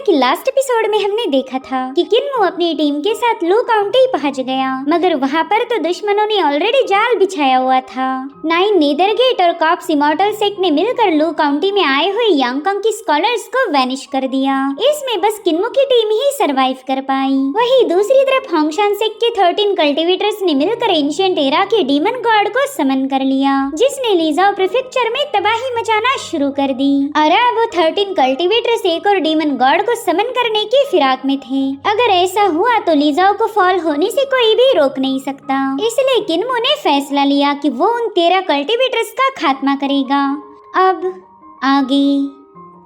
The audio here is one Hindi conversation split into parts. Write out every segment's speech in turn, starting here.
जैसा कि लास्ट एपिसोड में हमने देखा था कि किन्मो अपनी टीम के साथ लू काउंटी पहुंच गया, मगर वहां पर तो दुश्मनों ने ऑलरेडी जाल बिछाया हुआ था। नाइन नेदरगेट और कॉप्स इमॉर्टल सेक्ट ने मिलकर लू काउंटी में आए हुए यांगकोंग की स्कॉलर्स को वैनिश कर दिया। इसमें बस किन्मो की टीम ही सरवाइव कर पाई। वहीं दूसरी तरफ होंगशान सेक्ट के 13 कल्टिवेटर्स ने मिलकर एंशिएंट एरा के डीमन गॉड को समन कर लिया, जिसने लीजाओ प्रीफेक्चर में तबाही मचाना शुरू कर दी। और अब वो 13 कल्टिवेटर्स एक और डीमन गॉड को समन करने की फिराक में थे। अगर ऐसा हुआ तो लीजाओ को फॉल होने से कोई भी रोक नहीं सकता। इसलिए किन्मो ने फैसला लिया कि वो उन 13 कल्टिवेटर्स का खात्मा करेगा। अब आगे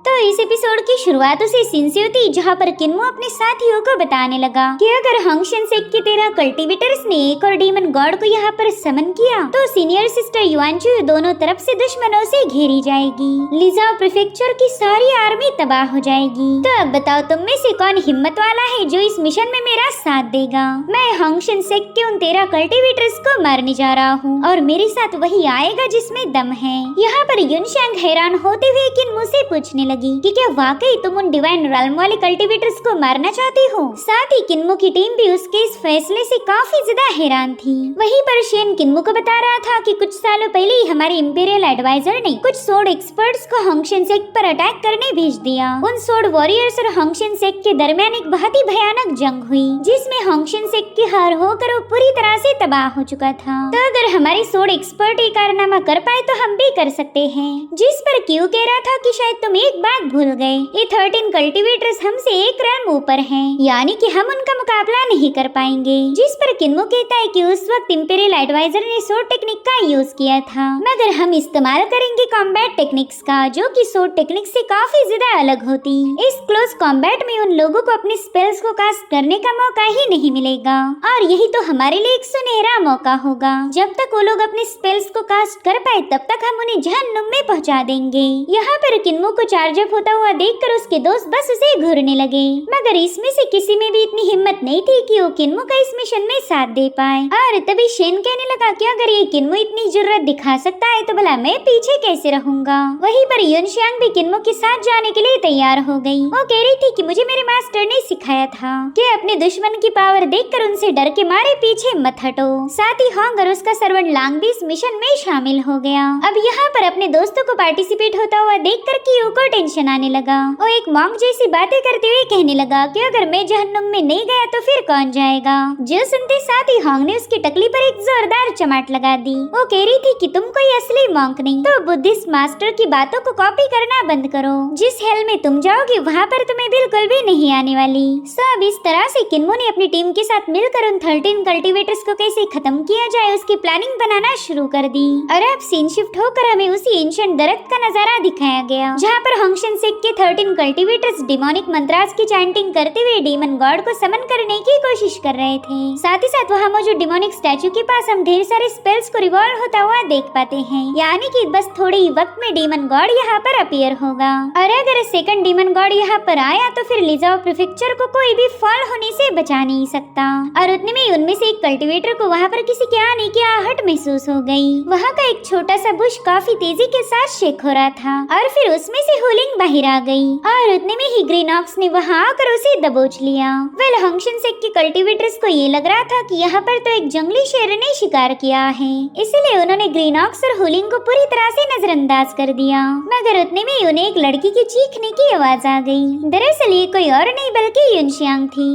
तो इस एपिसोड की शुरुआत उसी सीन से होती जहाँ पर किन्मो अपने साथियों को बताने लगा कि अगर होंगशन सेक्ट के 13 कल्टिवेटर्स ने एक और डीमन गॉड को यहाँ पर समन किया तो सीनियर सिस्टर युआनचू दोनों तरफ से दुश्मनों से घेरी जाएगी। लीजाओ प्रीफेक्चर की सारी आर्मी तबाह हो जाएगी। तो अब बताओ तुम में से कौन हिम्मत वाला है जो इस मिशन में मेरा साथ देगा। मैं होंगशन सेक्ट के उन 13 कल्टिवेटर्स को मारने जा रहा हूँ और मेरे साथ वही आएगा जिसमें दम है। यहाँ पर युनशांग हैरान होते हुए किन्मो से पूछने कि क्या वाकई तुम उन डिवाइन रल्म वाले कल्टिवेटर्स को मारना चाहती हो। साथ ही किन्मो की टीम भी उसके इस फैसले से काफी ज्यादा हैरान थी। वहीं पर शेन किन्मो को बता रहा था कि कुछ सालों पहले ही हमारे इंपीरियल एडवाइजर ने कुछ सोर्ड एक्सपर्ट्स को होंगशन सेक्ट पर अटैक करने भेज दिया। उन सोर्ड वॉरियर्स और होंगशन सेक्ट के दरमियान एक बहुत ही भयानक जंग हुई, जिसमें होंगशन सेक्ट की हार होकर वो पूरी तरह से तबाह हो चुका था। तो अगर हमारे सोर्ड एक्सपर्ट ये कारनामा कर पाए तो हम भी कर सकते हैं। जिस पर क्यू कह रहा था कि शायद तुम एक बात भूल गए, ये 13 कल्टिवेटर्स हमसे एक रैंक ऊपर हैं, यानी कि हम उनका मुकाबला नहीं कर पाएंगे। जिस पर किन्मो कहता है कि उस वक्त इंपीरियल एडवाइजर ने सोर्ड टेक्निक का यूज किया था, मगर हम इस्तेमाल करेंगे कॉम्बैट टेक्निक्स का, जो कि सोर्ड टेक्निक से काफी ज्यादा अलग होती। इस क्लोज कॉम्बैट में उन लोगों को अपने स्पेल्स को कास्ट करने का मौका ही नहीं मिलेगा और यही तो हमारे लिए एक सुनहरा मौका होगा। जब तक वो लोग अपने स्पेल्स को कास्ट कर पाए तब तक हम उन्हें जहन्नुम में पहुंचा देंगे। यहाँ पर किन्मो को चार्ज अप होता हुआ देखकर उसके दोस्त बस उसे घूरने लगे, मगर इसमें से किसी में भी इतनी हिम्मत नहीं थी कि वो किन्मो का इस मिशन में साथ दे पाए। और तभी शेन कहने लगा कि अगर ये किन्मो इतनी जुर्रत दिखा सकता है तो भला मैं पीछे कैसे रहूंगा। वहीं पर युनशांग भी किन्मो के साथ जाने के लिए तैयार हो गई। वो कह रही थी कि मुझे मेरे मास्टर ने सिखाया था कि अपने दुश्मन की पावर देखकर उनसे डर के मारे पीछे मत हटो। साथ ही होंग और उसका सर्वेंट लांग भी इस मिशन में शामिल हो गया। अब यहाँ पर अपने दोस्तों को पार्टिसिपेट होता हुआ देखकर कियो को टेंशन आने लगा। वो एक मॉन्क जैसी बातें करते हुए कहने लगा कि अगर मैं जहन्नुम में नहीं गया तो फिर कौन जाएगा। जो सुनते साथ ही होंग ने उसकी टकली पर एक जोरदार चमाट लगा दी। वो कह रही थी कि तुम कोई असली मॉन्क नहीं, तो बुद्धिस्ट मास्टर की बातों को कॉपी करना बंद करो। जिस हेल में तुम जाओगी वहाँ पर तुम्हें बिल्कुल भी नहीं आने वाली। सब इस तरह से किन्मो ने अपनी टीम के साथ मिलकर उन 13 कल्टिवेटर्स को कैसे खत्म किया जाए उसकी प्लानिंग बनाना शुरू कर दी। और अब सीन शिफ्ट होकर हमें उसी एंशिएंट दरख्त का नजारा दिखाया गया, जहाँ पर होंगशन सेक्ट के 13 कल्टिवेटर्स डिमोनिक मंत्रास की चैंटिंग करते हुए डीमन गॉड को समन करने की कोशिश कर रहे थे। साथ ही साथ वहाँ मौजूद डिमोनिक स्टैचू के पास हम ढेर सारे स्पेल्स को रिवॉल्व होता हुआ देख पाते हैं, यानी कि बस थोड़े ही वक्त में डीमन गॉड यहाँ पर अपीयर होगा। और अगर सेकंड डीमन गॉड यहाँ पर आया तो फिर लीजाओ प्रीफेक्चर को कोई भी फॉल होने से बचा नहीं सकता। और उतने में उनमें से एक कल्टिवेटर को वहाँ पर किसी के आने की आहट महसूस हो गई। वहाँ का एक छोटा सा बुश काफी तेजी के साथ शेक हो रहा था और फिर उसमें से होलिंग बाहर आ गई और उतने में ही ग्रीनॉक्स ने वहां आकर उसे दबोच लिया। वेल होंगशन सेक्ट के कल्टिवेटर्स को ये लग रहा था कि यहाँ पर तो एक जंगली शेर ने शिकार किया है, इसलिए उन्होंने ग्रीनॉक्स और होलिंग को पूरी तरह से नजरअंदाज कर दिया। मगर उतने में उन्हें एक लड़की की चीखने की आवाज आ गई। दरअसल ये कोई और नहीं बल्कि युनशांग थी।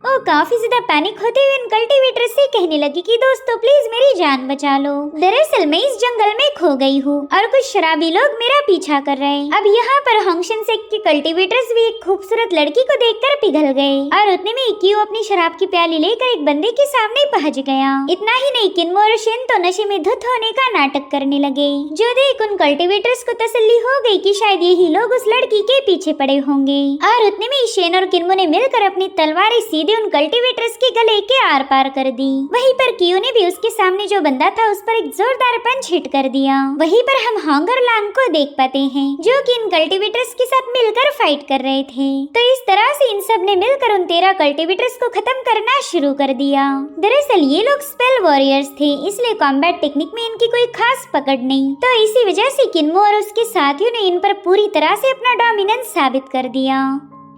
वो काफी ज्यादा पैनिक होते हुए उन कल्टिवेटर से कहने लगी कि दोस्तों प्लीज मेरी जान बचा लो। दरअसल मैं इस जंगल में खो गई हूँ और कुछ शराबी लोग मेरा पीछा कर रहे हैं। अब यहाँ पर होंगशन सेक्ट के कल्टिवेटर्स भी एक खूबसूरत लड़की को देखकर पिघल गए और उतने में कियो अपनी शराब की प्याली लेकर एक बंदे के सामने पहुँच गया। इतना ही नहीं, किन्मो और शेन तो नशे में धुत होने का नाटक करने लगे, जो देख उन कल्टिवेटर्स को तसल्ली हो गई कि शायद यही लोग उस लड़की के पीछे पड़े होंगे। और उतने में शेन और किन्मो ने मिलकर अपनी तलवारें सीधे उन कल्टिवेटर्स के गले के आर पार कर दी। वहीं पर कियो ने भी उसके सामने जो बंदा था उस पर एक जोरदार पंच हिट कर दिया। वहीं पर हम होंग और लांग को देख पाते हैं जो कि इन कल्टिवेटर्स के साथ मिलकर फाइट कर रहे थे। तो इस तरह से इन सब ने मिलकर उन 13 कल्टिवेटर्स को खत्म करना शुरू कर दिया। दरअसल ये लोग स्पेल वॉरियर्स थे, इसलिए कॉम्बैट टेक्निक में इनकी कोई खास पकड़ नहीं। तो इसी वजह से किन्मो और उसके साथियों ने इन पर पूरी तरह से अपना डोमिनेंस साबित कर दिया।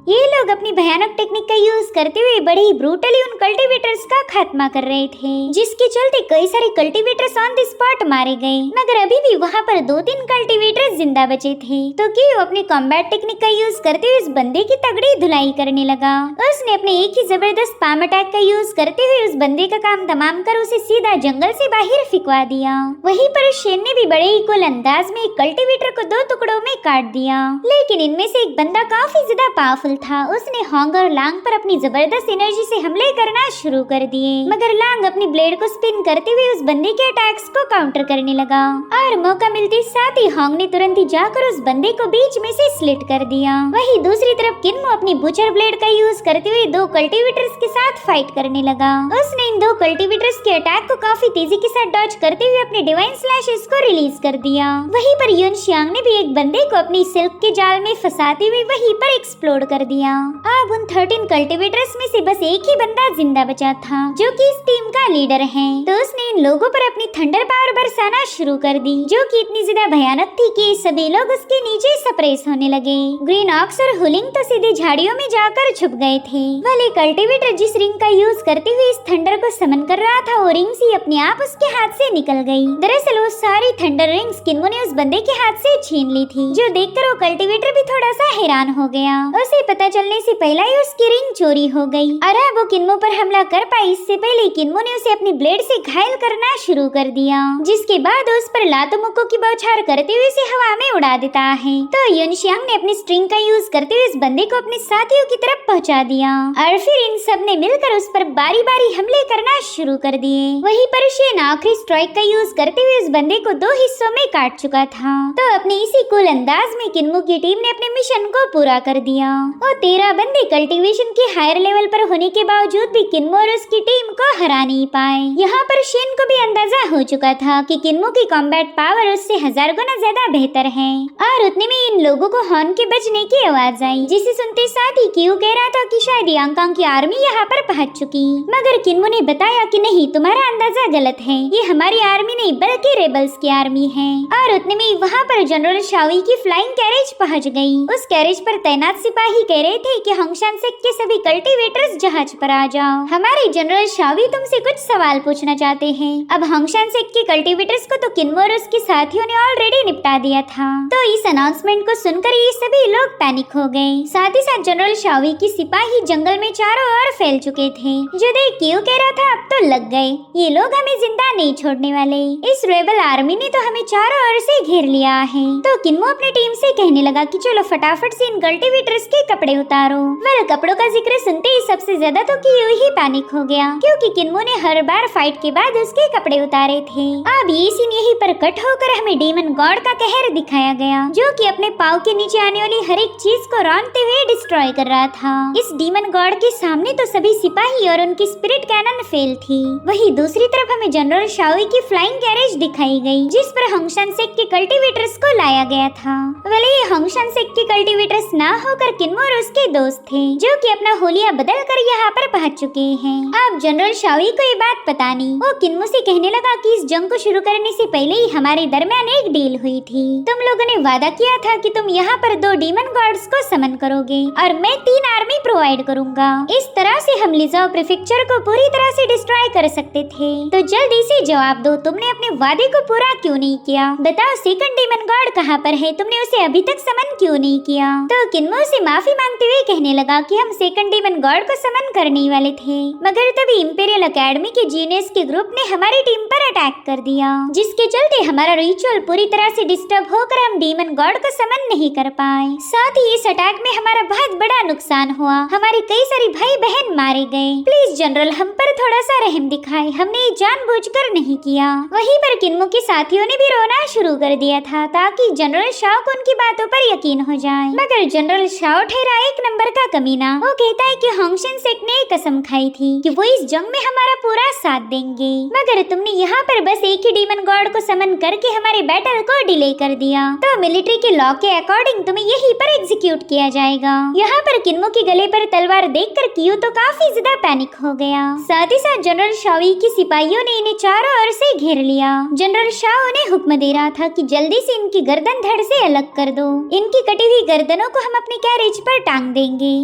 ये लोग अपनी भयानक टेक्निक का यूज करते हुए बड़े ही ब्रूटली उन कल्टीवेटर्स का खात्मा कर रहे थे, जिसके चलते कई सारे कल्टीवेटर्स ऑन द स्पॉट मारे गए। मगर अभी भी वहाँ पर 2-3 कल्टीवेटर्स जिंदा बचे थे, तो क्यों अपने कॉम्बैट टेक्निक का यूज करते हुए उस बंदे की तगड़ी धुलाई करने लगा। उसने अपने एक ही जबरदस्त पाम अटैक का यूज करते हुए उस बंदे का काम तमाम कर उसे सीधा जंगल से बाहर फिकवा दिया। वहीं पर शेन ने भी बड़े ही कुल अंदाज में एक कल्टीवेटर को 2 टुकड़ों में काट दिया, लेकिन इनमें से एक बंदा काफी ज्यादा पावरफुल था। उसने होंग और लांग पर अपनी जबरदस्त एनर्जी से हमले करना शुरू कर दिए, मगर लांग अपनी ब्लेड को स्पिन करते हुए उस बंदे के अटैक्स को काउंटर करने लगा और मौका मिलते साथ ही होंग ने तुरंत ही जाकर उस बंदे को बीच में से स्लिट कर दिया। वहीं दूसरी तरफ किन्मो अपनी बुचर ब्लेड का यूज करते हुए 2 कल्टीवेटर्स के साथ फाइट करने लगा। उसने इन 2 कल्टीवेटर्स के अटैक को काफी तेजी के साथ डॉज करते हुए अपने डिवाइन स्लैशेस को रिलीज कर दिया। वहीं पर युन शियांग ने भी एक बंदे को अपनी सिल्क के जाल में फंसाते हुए वहीं पर एक्सप्लोड कर दिया। अब उन 13 कल्टीवेटर्स में से बस एक ही बंदा जिंदा बचा था, जो कि इस टीम का लीडर है। तो उसने इन लोगों पर अपनी थंडर पावर बरसाना शुरू कर दी, जो कि इतनी ज्यादा भयानक थी कि सभी लोग उसके नीचे सप्रेस होने लगे। ग्रीन ऑक्स और हुलिंग तो सीधे झाड़ियों में जाकर छुप गए थे। वाले कल्टीवेटर जिस रिंग का यूज करते हुए इस थंडर को समन कर रहा था, वो रिंग सी अपने आप उसके हाथ से निकल गई। दरअसल वो सारी थंडर रिंग्स किन्मो ने उस बंदे के हाथ से छीन ली थी, जो देखकर वो कल्टीवेटर भी थोड़ा सा हैरान हो गया। उसे पता चलने से पहले ही उसकी रिंग चोरी हो गई और अब वो किन्मो पर हमला कर पाई इससे पहले किन्मो ने उसे अपनी ब्लेड से घायल करना शुरू कर दिया, जिसके बाद उस पर लातों मुक्कों की बौछार करते हुए उसे हवा में उड़ा देता है। तो युन शियांग ने अपनी स्ट्रिंग का यूज करते हुए इस बंदे को अपने साथियों की तरफ पहुंचा दिया और फिर इन सब ने मिलकर उस पर बारी बारी हमले करना शुरू कर दिए। वहीं पर शेन आखिरी स्ट्राइक का यूज करते हुए इस बंदे को 2 हिस्सों में काट चुका था। तो अपने इसी कूल अंदाज में किन्मो की टीम ने अपने मिशन को पूरा कर दिया। वो 13 बंदे कल्टीवेशन के हायर लेवल पर होने के बावजूद भी किन्मो और उसकी टीम को हरा नहीं पाए। यहाँ पर शेन को भी अंदाजा हो चुका था कि किन्मो की कॉम्बैट पावर उससे 1000 गुना ज्यादा बेहतर है। और उतने में इन लोगों को हॉर्न के बजने की आवाज आई, जिसे सुनते साथ ही क्यू कह रहा था कि शायद यांगकांग की आर्मी यहाँ पर पहुँच चुकी, मगर किन्मो ने बताया कि नहीं, तुम्हारा अंदाजा गलत है, ये हमारी आर्मी नहीं बल्कि रेबल्स की आर्मी है। और उतने में वहाँ पर जनरल शाओई की फ्लाइंग कैरेज पहुँच गई। उस कैरेज पर तैनात सिपाही कह रहे थे कि होंगशान सेक्ट के सभी कल्टीवेटर्स जहाज पर आ जाओ, हमारे जनरल शाओई तुमसे कुछ सवाल पूछना चाहते हैं। अब होंगशान सेक्ट के कल्टीवेटर्स को तो किन्मो और उसके साथियों ने ऑलरेडी निपटा दिया था। तो इस अनाउंसमेंट को सुनकर ये सभी लोग पैनिक हो गए। साथ ही साथ जनरल शाओई की सिपाही जंगल में चारों ओर फैल चुके थे, जो देख क्यों कह रहा था अब तो लग गए, ये लोग हमें जिंदा नहीं छोड़ने वाले। इस रेबल आर्मी ने तो हमें चारों ओर से घेर लिया है। तो किन्मो अपनी टीम से कहने लगा कि चलो फटाफट से इन कल्टीवेटर्स के कपड़े उतारो। वेल, कपड़ों का जिक्र सुनते ही सबसे ज्यादा तो क्यों ही पैनिक हो गया, क्योंकि किन्मो ने हर बार फाइट के बाद उसके कपड़े उतारे थे। अब ये सीन यहीं पर कट होकर हमें डीमन गॉड का कहर दिखाया गया, जो कि अपने पाँव के नीचे आने वाली हर एक चीज को रौंदते हुए डिस्ट्रॉय कर रहा था। इस डीमन गॉड के सामने तो सभी सिपाही और उनकी स्पिरिट कैनन फेल थी। वहीं दूसरी तरफ हमें जनरल शाओई की फ्लाइंग कैरेज दिखाई गई, जिस पर होंगशान सेक्ट के कल्टीवेटर्स को लाया गया था। भले ये होंगशान सेक्ट के कल्टीवेटर्स ना होकर किन्मो और उसके दोस्त थे, जो कि अपना होलिया बदल कर यहाँ पर पहुँच चुके हैं। अब जनरल शाओई को ये बात पता नहीं, वो किन्मो से कहने लगा कि इस जंग को शुरू करने से पहले ही हमारे दरमियान एक डील हुई थी। तुम लोगों ने वादा किया था कि तुम यहाँ पर 2 डीमन गॉड्स को समन करोगे और मैं 3 आर्मी प्रोवाइड करूंगा। इस तरह से हम लिजाओ प्रीफेक्चर को पूरी तरह से डिस्ट्रॉय कर सकते थे। तो जल्दी से जवाब दो, तुमने अपने वादे को पूरा क्यों नहीं किया? बताओ, सेकंड डीमन गॉड कहाँ पर है? तुमने उसे अभी तक समन क्यों नहीं किया? तो किन्मो से माफी मांगते हुए कहने लगा कि हम सेकंड डीमन गॉड को समन करने वाले थे, मगर तभी इंपीरियल एकेडमी के जीनियस के ग्रुप ने हमारी टीम पर अटैक कर दिया, जिसके चलते हमारा रिचुअल पूरी तरह से डिस्टर्ब होकर हम डीमन गॉड को समन नहीं कर पाए। साथ ही इस अटैक में हमारा बहुत बड़ा नुकसान हुआ, हमारे कई सारे भाई बहन मारे गए। प्लीज जनरल, हम पर थोड़ा सा रहम दिखाए, हमने ये जानबूझकर नहीं किया। वहीं पर किन्मो के साथियों ने भी रोना शुरू कर दिया था, ताकि जनरल शाओ को उनकी बातों पर यकीन हो जाए। मगर जनरल शाओ ठहरा एक नंबर का कमीना। वो कहता है कि होंगशान सेक्ट ने कसम खाई थी कि वो इस जंग में हमारा पूरा साथ देंगे, मगर तुमने यहाँ पर बस एक ही डीमन गॉड को समन करके हमारे बैटल को डिले कर दिया। तो मिलिट्री के लॉ के अकॉर्डिंग तुम्हें यहीं पर एग्जीक्यूट किया जाएगा। यहाँ पर किन्मो के गले पर तलवार देखकर कियो तो काफी ज्यादा पैनिक हो गया। साथ ही साथ जनरल शाओई के सिपाहियों ने इन्हें चारों ओर से घेर लिया। जनरल शाओ उन्हें हुक्म दे रहा था कि जल्दी से इनकी गर्दन धड़ से अलग कर दो। इनकी कटी हुई गर्दनों को हम अपने कैरेज पर पर टांग देंगे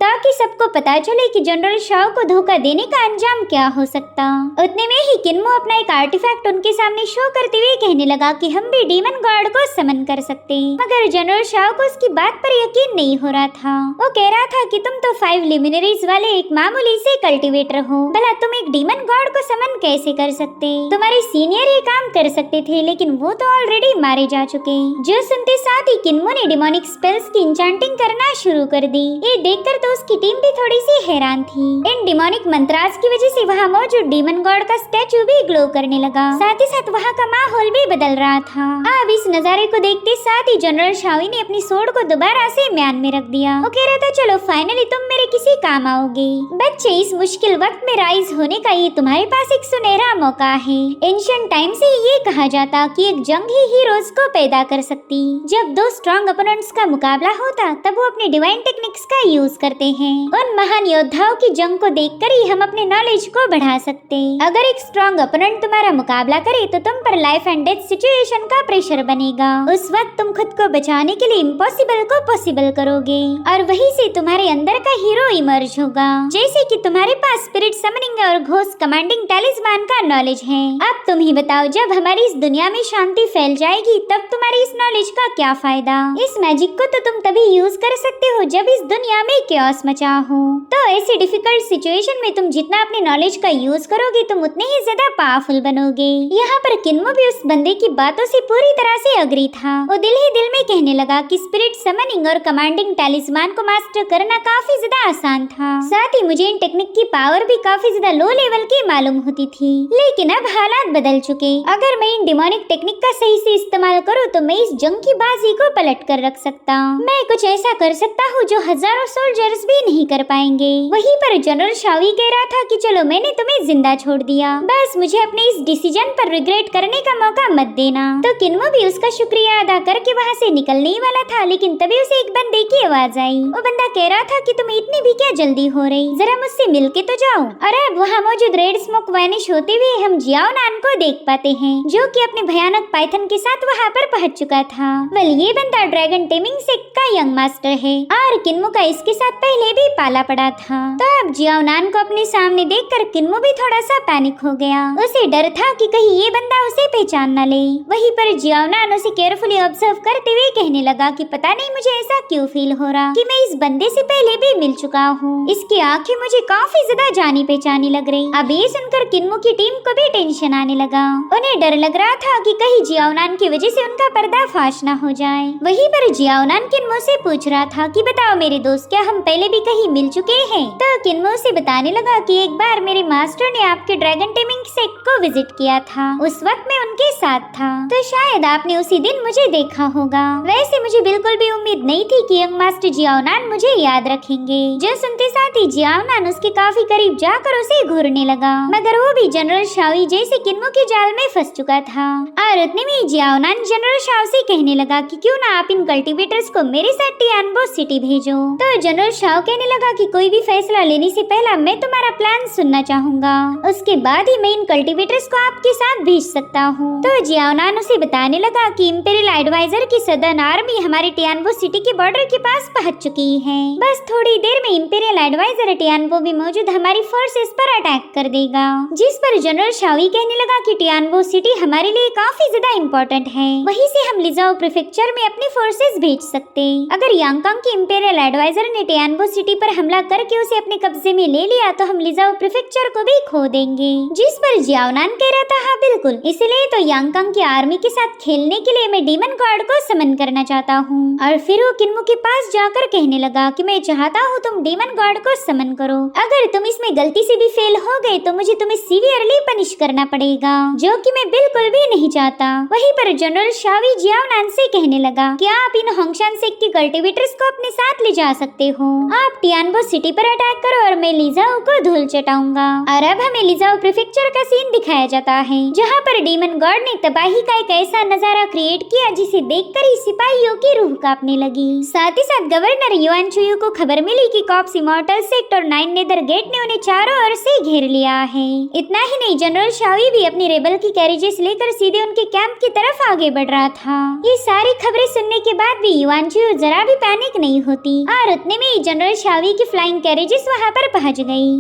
ताकि सबको पता चले कि जनरल शाओ को धोखा देने का अंजाम क्या हो सकता। उतने में ही किन्मो अपना एक आर्टिफैक्ट उनके सामने शो करते हुए कहने लगा कि हम भी डीमन गॉड को समन कर सकते, मगर जनरल शाओ को उसकी बात पर यकीन नहीं हो रहा था। वो कह रहा था कि तुम तो 5 लिमिनरीज वाले एक मामूली से कल्टीवेटर हो, भला तुम एक डीमन गॉड को समन कैसे कर सकते? तुम्हारे सीनियर ये काम कर सकते थे, लेकिन वो तो ऑलरेडी मारे जा चुके। जो सुनते साथ ही किन्मो ने डिमोनिक स्पेल्स की इंचांटिंग करना शुरू कर दी। ये देखकर तो उसकी टीम भी थोड़ी सी हैरान थी। इन डिमोनिक मंत्रास की वजह से वहाँ मौजूद डीमन गॉड का स्टैचू भी ग्लो करने लगा, साथ ही साथ वहाँ का माहौल भी बदल रहा था। अब इस नजारे को देखते साथ ही जनरल शाओई ने अपनी सोड को दोबारा से म्यान में रख दिया। वो कह रहा था चलो फाइनली तुम मेरे किसी काम आओगे। बच्चे, इस मुश्किल वक्त में राइज होने का ये तुम्हारे पास एक सुनहरा मौका है। एंशिएंट टाइम से ये कहा जाता कि एक जंग ही हीरोज को पैदा कर सकती। जब 2 स्ट्रॉन्ग ओपोनेंट्स का मुकाबला होता तब वो अपने डिवाइन टेक्निक्स का यूज करते हैं। उन महान योद्धाओं की जंग को देखकर ही हम अपने नॉलेज को बढ़ा सकते। अगर एक स्ट्रॉन्ग ओपोनेंट तुम्हारा मुकाबला करे तो तुम पर लाइफ एंड डेथ सिचुएशन का प्रेशर बनेगा। उस वक्त तुम खुद को बचाने के लिए इम्पॉसिबल को पॉसिबल करोगे और वहीं से तुम्हारे अंदर का हीरो इमर्ज होगा। जैसे कि तुम्हारे पास स्पिरिट समनिंग और घोस्ट कमांडिंग टैलिस्मान का नॉलेज है। अब तुम ही बताओ, जब हमारी इस दुनिया में शांति फैल जाएगी तब तुम्हारी इस नॉलेज का क्या फायदा? इस मैजिक को तो तुम तभी यूज कर सकते हो जब इस दुनिया में chaos मचा हो। तो ऐसी डिफिकल्ट सिचुएशन में तुम जितना अपने नॉलेज का यूज करोगे तुम उतने ही ज्यादा पावरफुल बनोगे। यहाँ पर किन्मो भी उस बंदे की बातों से पूरी तरह से अग्री था। वो दिल ही दिल में कहने लगा कि स्पिरिट समनिंग और कमांडिंग टैलिस्मान को मास्टर करना काफी ज्यादा आसान था। साथ ही मुझे इन टेक्निक की पावर भी काफी ज्यादा लो लेवल की मालूम होती थी, लेकिन अब हालात बदल चुके। अगर मैं इन डिमोनिक टेक्निक का सही से इस्तेमाल करूँ तो मैं इस जंग की बाजी को पलट कर रख सकता। मैं कुछ ऐसा कर सकता हूँ जो हजारों सोल्जर्स भी नहीं कर पाएंगे। वहीं पर जनरल शाओई कह रहा था कि चलो मैंने तुम्हें जिंदा छोड़ दिया, बस मुझे अपने इस डिसीजन पर रिग्रेट करने का मौका मत देना। तो किन्मो भी उसका शुक्रिया अदा करके वहाँ से निकलने ही वाला था, लेकिन तभी उसे एक बंदे की आवाज आई। वो बंदा कह रहा था कि तुम्हें इतनी भी क्या जल्दी हो रही, जरा मुझसे मिलके तो जाओ। और अब वहाँ मौजूद रेड स्मोक वैनिश होते हुए हम जियाओ नान को देख पाते हैं, जो कि अपने भयानक पाइथन के साथ वहाँ पर पहुँच चुका था। वेल, ये बंदा ड्रैगन टेमिंग सेक्ट का यंग मास्टर है और किन्मो का इसके साथ पहले भी पाला पड़ा था। तो अब जियाओ नान को अपने सामने देखकर किन्मो भी थोड़ा सा पैनिक हो गया। उसे डर था कि कहीं ये बंदा उसे पहचान न ले। वहीं पर जियाओ नान उसे केयरफुली ऑब्जर्व करते हुए कहने लगा कि पता नहीं मुझे ऐसा क्यों फील हो रहा कि मैं इस बंदे से पहले भी मिल चुका हूँ। इसकी आंखें मुझे काफी ज्यादा जानी पहचानी लग रही। अब ये सुनकर किन्मो की टीम को भी टेंशन आने लगा। उन्हें डर लग रहा था कि कहीं जियाओ नान की वजह से उनका पर्दाफाश न हो जाए। वहीं पर जियाओ नान किन्मो से पूछ रहा था कि बताओ मेरे दोस्त, क्या हम पहले भी कहीं मिल चुके हैं? तो किन्मो से बताने लगा कि एक बार मेरे मास्टर ने आपके ड्रैगन टेमिंग सेक्ट को विजिट किया था, उस वक्त मैं उनके साथ था, तो शायद आपने उसी दिन मुझे देखा होगा। वैसे मुझे बिल्कुल भी उम्मीद नहीं थी कि यंग मास्टर जियाओ नान मुझे याद रखेंगे। जो सुनते साथ ही जियाओ नान उसके काफी करीब जाकर उसे घूरने लगा, मगर वो भी जनरल शाओई जैसे किन्मो के जाल में फंस चुका था। और उतने में जियाओ नान जनरल शाओ से कहने लगा कि क्यों ना आप इन कल्टीवेटर्स को मेरे साथ टियानबो सिटी भेजो। तो जनरल शाओ कहने लगा कि कोई भी फैसला लेने से पहला मैं तुम्हारा प्लान सुनना चाहूंगा, उसके बाद ही मैं इन कल्टीवेटर्स को आपके साथ भेज सकता हूँ। तो जियाओ नान उसे बताने लगा कि इंपीरियल एडवाइजर की सदर्न आर्मी हमारे टियानबो सिटी के बॉर्डर के पास पहुंच चुकी है। बस थोड़ी देर में इंपीरियल एडवाइजर टियानबो में मौजूद हमारी फोर्सेस पर अटैक कर देगा। जिस पर जनरल शाओई कहने लगा कि टियानबो सिटी हमारे लिए काफी ज्यादा इम्पोर्टेंट है, वहीं से हम लिजाओ प्रीफेक्चर में अपनी फोर्सेस भेज सकते। अगर यांगकांग की इंपीरियल एडवाइजर ने टियानबो सिटी पर हमला करके उसे अपने कब्जे में ले लिया तो हम लिजाओ प्रीफेक्चर को भी खो देंगे। जिस पर जियाओ नान कह रहा था हाँ बिल्कुल, इसलिए तो यांगकांग की आर्मी के साथ खेलने के लिए मैं डीमन गॉड को समन करना चाहता हूँ। और फिर वो किन्मो के पास जाकर कहने लगा कि मैं चाहता हूँ तुम डीमन गॉड को समन करो, अगर तुम इसमें गलती से भी फेल हो गए तो मुझे तुम्हें सीवियरली पनिश करना पड़ेगा, जो कि मैं बिल्कुल भी नहीं चाहता। वहीं पर जनरल शाओई जियाओ नान से कहने लगा कि आप इन होंगशान सेक्ट के कल्टीवेटर्स को अपने साथ ले जा सकते हो, आप टियानबो सिटी पर अटैक करो और मैं लिजाओ को धूल चटाऊंगा। और अब हमें लिजाओ प्रीफेक्चर का सीन दिखाया जाता है, जहाँ पर डीमन गॉड ने तबाही का एक ऐसा नजारा क्रिएट किया जिसे देखकर ही सिपाहियों की रूह कांपने लगी। साथ ही साथ गवर्नर युआन चुयू को खबर मिली कि कॉप्स इमॉर्टल सेक्ट और 9 नेदर गेट ने उन्हें चारों ओर से घेर लिया है। इतना ही नहीं, जनरल शावी भी अपनी रेबल की कैरेजेस लेकर सीधे उनके कैंप की तरफ आगे बढ़ रहा था। ये सारी खबरें सुनने के बाद भी युआन चुयू जरा भी पैनिक नहीं होती और उतने में ही जनरल शावी की फ्लाइंग कैरेजेस वहाँ पर पहुँच गई।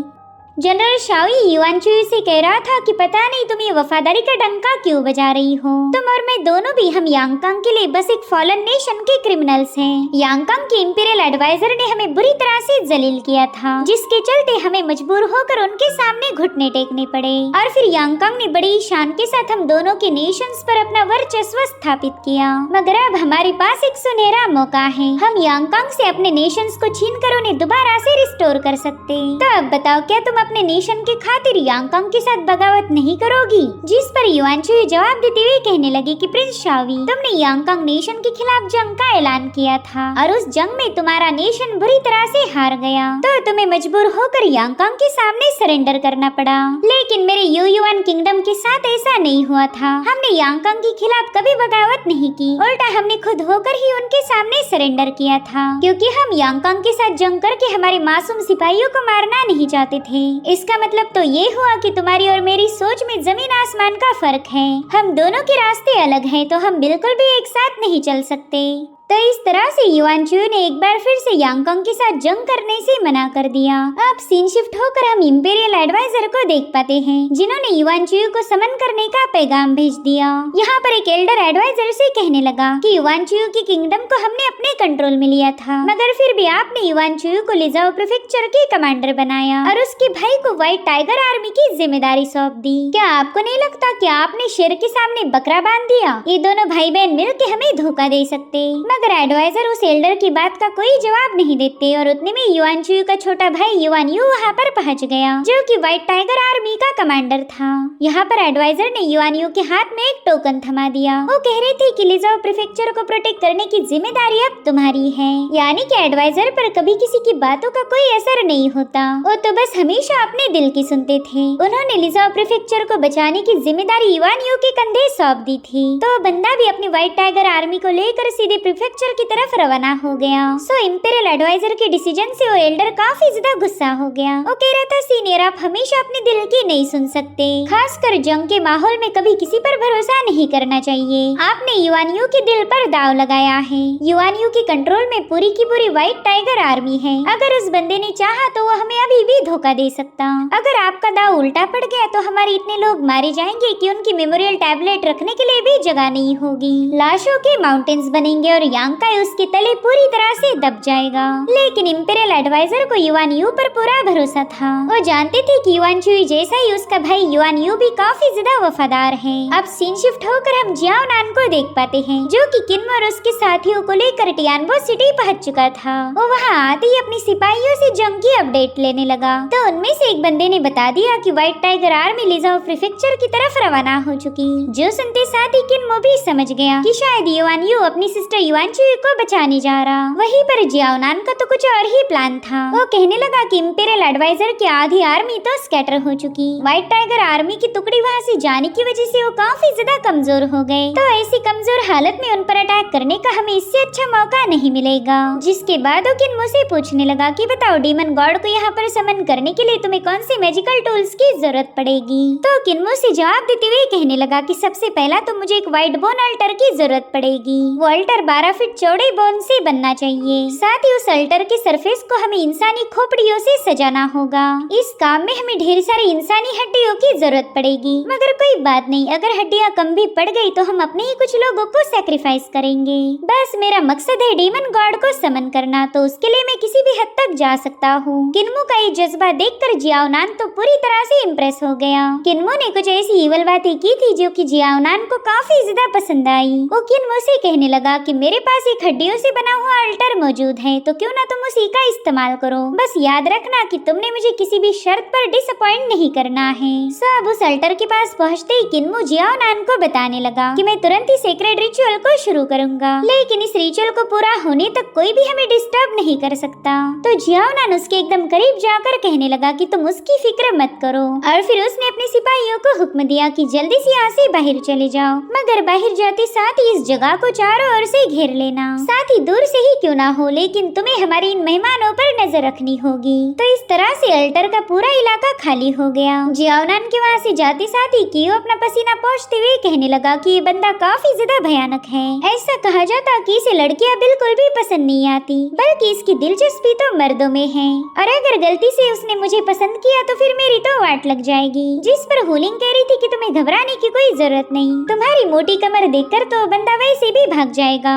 जनरल शावी युआन चुयू से कह रहा था कि पता नहीं तुम ये वफादारी का डंका क्यों बजा रही हो। तुम और मैं दोनों भी हम यांगकांग के लिए बस एक फॉलन नेशन के क्रिमिनल्स हैं। यांगकांग के इंपीरियल एडवाइजर ने हमें बुरी तरह से जलील किया था, जिसके चलते हमें मजबूर होकर उनके सामने घुटने टेकने पड़े और फिर यांगकांग ने बड़ी शान के साथ हम दोनों के नेशंस पर अपना वर्चस्व स्थापित किया। मगर अब हमारे पास एक सुनहरा मौका है। हम यांगकांग से अपने नेशंस को छीनकर उन्हें दोबारा से रिस्टोर कर सकते। तो अब बताओ, क्या तुम अपने नेशन के खातिर यांगकांग के साथ बगावत नहीं करोगी? जिस पर युआन चुयू जवाब देते हुए कहने लगी कि प्रिंस शावी, तुमने यांगकांग नेशन के खिलाफ जंग का ऐलान किया था और उस जंग में तुम्हारा नेशन बुरी तरह से हार गया, तो तुम्हें मजबूर होकर यांगकांग के सामने सरेंडर करना पड़ा। लेकिन मेरे युआन किंगडम के साथ ऐसा नहीं हुआ था। हमने यांगकांग के खिलाफ कभी बगावत नहीं की, उल्टा हमने खुद होकर ही उनके सामने सरेंडर किया था, क्योंकि हम यांगकांग के साथ जंग करके हमारे मासूम सिपाहियों को मारना नहीं चाहते थे। इसका मतलब तो ये हुआ कि तुम्हारी और मेरी सोच में जमीन आसमान का फर्क है। हम दोनों के रास्ते अलग हैं, तो हम बिल्कुल भी एक साथ नहीं चल सकते। तो इस तरह से युआन चुयू ने एक बार फिर से यांगकांग के साथ जंग करने से मना कर दिया। अब सीन शिफ्ट होकर हम इंपीरियल एडवाइजर को देख पाते हैं, जिन्होंने युआन चुयू को समन करने का पैगाम भेज दिया। यहाँ पर एक एल्डर एडवाइजर से कहने लगा कि युआन चुयू की किंगडम को हमने अपने कंट्रोल में लिया था, मगर फिर भी आपने युआन चुयू को लिजाओ प्रीफेक्चर के कमांडर बनाया और उसके भाई को व्हाइट टाइगर आर्मी की जिम्मेदारी सौंप दी। क्या आपको नहीं लगता कि आपने शेर के सामने बकरा बांध दिया? ये दोनों भाई बहन मिलकर हमें धोखा दे सकते। मगर एडवाइजर उस एल्डर की बात का कोई जवाब नहीं देते और उतने में युआन चुयू का छोटा भाई युआन यू वहाँ पर पहुँच गया, जो कि व्हाइट टाइगर आर्मी का कमांडर था। यहाँ पर एडवाइजर ने युआन यू के हाथ में एक टोकन थमा दिया। वो कह रहे थे कि लिजाओ प्रीफेक्चर को प्रोटेक्ट करने की जिम्मेदारी अब तुम्हारी है। यानी कि एडवाइजर पर कभी किसी की बातों का कोई असर नहीं होता, वो तो बस हमेशा अपने दिल की सुनते थे। उन्होंने लिजाओ प्रीफेक्चर को बचाने की जिम्मेदारी युआन यू के कंधे सौंप दी थी। तो बंदा भी अपनी व्हाइट टाइगर आर्मी को लेकर सीधे प्रीफेक्चर की तरफ रवाना हो गया। सो इंपीरियल एडवाइजर के डिसीजन से वो एल्डर काफी ज्यादा गुस्सा हो गया। वो कह रहा था, सीनियर आप हमेशा अपने दिल की नहीं सुन सकते, खासकर जंग के माहौल में कभी किसी पर भरोसा नहीं करना चाहिए। आपने युआन यू के दिल पर दाव लगाया है। युआन यू के कंट्रोल में पूरी की पूरी व्हाइट टाइगर आर्मी है। अगर उस बंदे ने चाहा तो वो हमें अभी भी धोखा दे सकता। अगर आपका दाव उल्टा पड़ गया तो हमारे इतने लोग मारे जाएंगे कि उनकी मेमोरियल टैबलेट रखने के लिए भी जगह नहीं होगी। लाशों के माउंटेन्स बनेंगे और यांगकाई उसके तले पूरी तरह से दब जाएगा। लेकिन इंपीरियल एडवाइजर को युआन यू पर पूरा भरोसा था। वो जानते थे कि युआन चुयू जैसा ही उसका भाई युआन यू भी काफी ज्यादा वफादार है। अब सीन शिफ्ट होकर हम जियाओ नान को देख पाते हैं, जो कि किन्मो और उसके साथियों को लेकर टियानबो सिटी पहुंच चुका था। वो वहाँ आते ही अपनी सिपाहियों से जंग की अपडेट लेने लगा। तो उनमें से एक बंदे ने बता दिया कि व्हाइट टाइगर आर्मी लिजाओ प्रीफेक्चर की तरफ रवाना हो चुकी। जो सुनते साथ ही किन्मो भी समझ गया कि शायद युआन यू अपनी सिस्टर युआन चुयू को बचाने जा रहा। वहीं पर जियाओ नान का तो कुछ और ही प्लान था। वो कहने लगा कि इंपीरियल एडवाइजर की आधी आर्मी तो स्कैटर हो चुकी। व्हाइट टाइगर आर्मी की टुकड़ी वहाँ से जाने की वजह से वो काफी ज्यादा कमजोर हो गए। तो ऐसी कमजोर हालत में उन पर अटैक करने का हमें इससे अच्छा मौका नहीं मिलेगा। जिसके बाद वो किन्मो से पूछने लगा कि बताओ, डीमन गॉड को यहाँ पर समन करने के लिए तुम्हें कौन से मैजिकल टूल्स की जरूरत पड़ेगी? तो किन्मो से जवाब देते हुए कहने लगा कि सबसे पहला तो मुझे एक व्हाइट बोन अल्टर की जरूरत पड़ेगी। वो अल्टर 12 फीट चौड़े बोन से बनना चाहिए। साथ ही उस अल्टर के सरफेस को हमें इंसानी खोपड़ियों से सजाना होगा। इस काम में हमें ढेर सारी इंसानी हड्डियों की जरूरत पड़ेगी, मगर कोई बात नहीं, अगर हड्डियां कम भी पड़ गई तो हम अपने ही कुछ लोगों को सैक्रिफाइस करेंगे। बस मेरा मकसद है डीमन गॉड को समन करना, तो उसके लिए मैं किसी भी हद तक जा सकता हूँ। किन्मो का ये जज्बा देखकर जियाओ नान तो पूरी तरह से इम्प्रेस हो गया। किन्मो ने कुछ ऐसी इवल बातें की थी जो कि जियाओ नान को काफी ज्यादा पसंद आई। वो किन्मो से कहने लगा कि मेरे पास एक हड्डियों से बना हुआ अल्टर मौजूद है, तो क्यों ना तुम उसी का इस्तेमाल करो। बस याद रखना कि तुमने मुझे किसी भी शर्त पर डिसअपॉइंट नहीं करना है। सब उस अल्टर के पास पहुँचते ही किन्मो जियाओ नान को बताने लगा कि मैं तुरंत ही सेक्रेड रिचुअल को शुरू करूंगा, लेकिन इस रिचुअल को पूरा होने तक कोई भी हमें डिस्टर्ब नहीं कर सकता। तो जियाओ नान उसके एकदम करीब जाकर कहने लगा कि तुम उसकी फिक्र मत करो, और फिर उसने अपने सिपाहियों को हुक्म दिया कि जल्दी से यहाँ से बाहर चले जाओ। मगर बाहर जाते साथ ही इस जगह को चारों ओर से घेर लेना, साथ ही दूर से ही क्यों ना हो, लेकिन तुम्हें हमारे इन मेहमानों पर नजर रखनी होगी। तो इस तरह से अल्टर का पूरा इलाका खाली हो गया। जियाउनान के वहाँ से जाते साथ ही कियो अपना पसीना पोंछते हुए कहने लगा कि ये बंदा काफी ज्यादा भयानक है। ऐसा कहा जाता कि इसे लड़कियां बिल्कुल भी पसंद नहीं आती, बल्कि इसकी दिलचस्पी तो मर्दों में है, और अगर गलती से उसने मुझे पसंद किया तो फिर मेरी तो वाट लग जाएगी। जिस पर हुलिंग कह रही थी कि तुम्हें घबराने की कोई जरूरत नहीं, तुम्हारी मोटी कमर देखकर तो बंदा वैसे भी भाग जाएगा।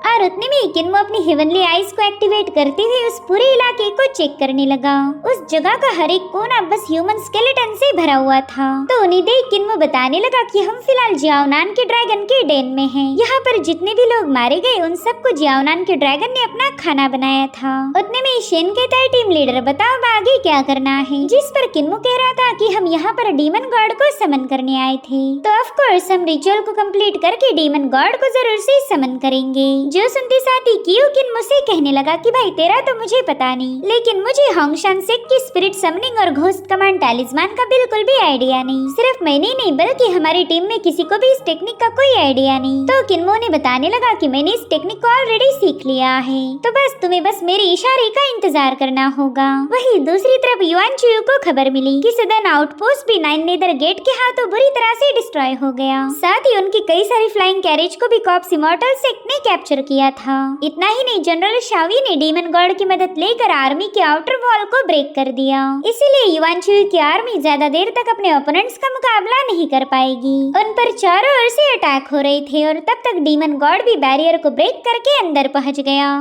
और उतने में किन्मो अपनी हेवनली आइज को एक्टिवेट करते हुए उस पूरे इलाके को चेक करने लगा। उस जगह का हर एक कोना बस ह्यूमन स्केलेटन से भरा हुआ था। तो उन्हें देख किन्मो बताने लगा कि हम फिलहाल जियाउनान के ड्रैगन के डेन में हैं। यहाँ पर जितने भी लोग मारे गए उन सबको जियाउनान के ड्रैगन ने अपना खाना बनाया था। उतने में शेन कहता है, टीम लीडर बताओ अब आगे क्या करना है। जिस पर किन्मो कह रहा था कि हम यहाँ पर डीमन गॉड को समन करने आए थे, तो ऑफ कोर्स हम रिचुअल को कंप्लीट करके डीमन गॉड को जरूर से समन करेंगे। जो सुनते साथ ही कियो किन्मो से कहने लगा कि भाई तेरा तो मुझे पता नहीं, लेकिन मुझे होंगशान सेक की स्पिरिट समनिंग और घोस्ट कमांड टैलिस्मान का बिल्कुल भी आइडिया नहीं। सिर्फ मैंने नहीं बल्कि हमारी टीम में किसी को भी इस टेक्निक का कोई आइडिया नहीं। तो किन्मो ने बताने लगा कि मैंने इस टेक्निक को ऑलरेडी सीख लिया है, तो बस तुम्हें बस मेरे इशारे का इंतजार करना होगा। वही दूसरी तरफ युआन चियू को खबर मिली कि सदर्न आउटपोस्ट भी 9 नेदर गेट के हाथों बुरी तरह से डिस्ट्रॉय हो गया। साथ ही उनकी कई सारी फ्लाइंग कैरेज को भी कॉप्स इमॉर्टल सेक्ट ने कैप्चर किया था। इतना ही नहीं, जनरल शावी ने डीमन गॉड की मदद लेकर आर्मी के आउटर वॉल को ब्रेक कर दिया। इसीलिए युआन चियू की आर्मी ज्यादा देर तक अपने ओपोनेंट्स का मुकाबला नहीं कर पाएगी। उन पर चारों ओर से अटैक हो रहे थे और तब तक डीमन गॉड भी बैरियर को ब्रेक करके अंदर पहुंच गया।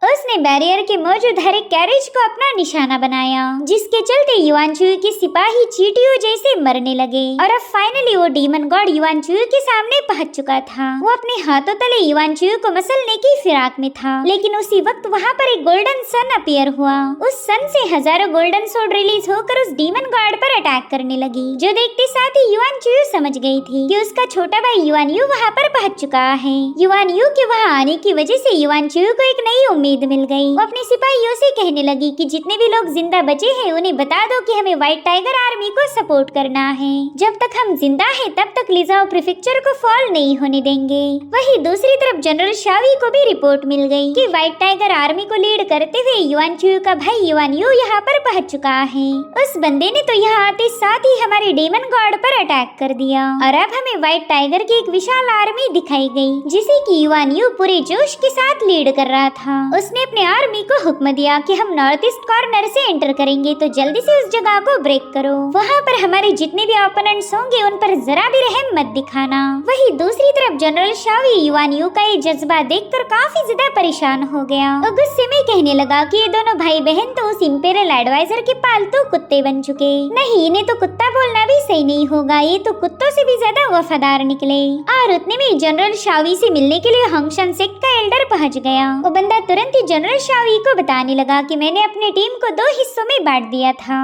उसने बैरियर के मौजूद हर एक कैरेज को अपना निशाना बनाया, जिसके चलते युआन चियू के सिपाही चींटियों जैसे मरने लगे। और अब फाइनली वो डीमन गॉड युआन चियू के सामने पहुंच चुका था। वो अपने हाथों तले युआन चियू को मसलने की फिराक में था, लेकिन उसी वक्त वहाँ पर एक गोल्डन सन अपीयर हुआ। उस सन से हजारों गोल्डन सोड रिलीज होकर उस डीमन गॉड पर अटैक करने लगी, जो देखते साथ ही युआन चियू समझ गई थी कि उसका छोटा भाई युआन यू वहाँ पर पहुंच चुका है। युआन यू के वहाँ आने की वजह से युआन चियू को एक नई उम्मीद मिल गई। वो अपने सिपाहियों से कहने लगी कि जितने भी लोग जिंदा बचे हैं उन्हें बता दो कि हमें व्हाइट टाइगर आर्मी को सपोर्ट करना है। जब तक हम जिंदा हैं तब तक लिजाओ प्रीफेक्चर को फॉल नहीं होने देंगे। वहीं दूसरी तरफ जनरल शावी को भी रिपोर्ट मिल गई कि व्हाइट टाइगर आर्मी को लीड करते हुए युआन चियू का भाई युआन यू यहाँ पर पहुंच चुका है। उस बंदे ने तो यहाँ आते साथ ही हमारे डेमन गॉड पर अटैक कर दिया और अब हमें व्हाइट टाइगर की एक विशाल आर्मी दिखाई गई, जिसे कि युआन यू पूरे जोश के साथ लीड कर रहा था। उसने अपने आर्मी को हुक्म दिया कि हम नॉर्थ ईस्ट कॉर्नर से एंटर करेंगे, तो जल्दी से उस जगह को ब्रेक करो। वहाँ पर हमारे जितने भी ओपोनेंट्स होंगे उन पर जरा भी रहम मत दिखाना। वही दूसरी तरफ जनरल शावी युआन यू का ये जज्बा देखकर काफी ज्यादा परेशान हो गया। वो गुस्से में कहने लगा कि ये दोनों भाई बहन तो उस इंपीरियल एडवाइजर के पालतू कुत्ते बन चुके। नहीं, इन्हें तो कुत्ता बोलना भी सही नहीं होगा, ये तो कुत्तों से भी ज्यादा वफादार निकले। और उतने में जनरल शावी से मिलने के लिए होंगशान सेक्ट का एल्डर पहुँच गया। वो बंदा तुरंत ही जनरल शावी को बताने लगा कि मैंने अपनी टीम को 2 हिस्सों में बांट दिया था।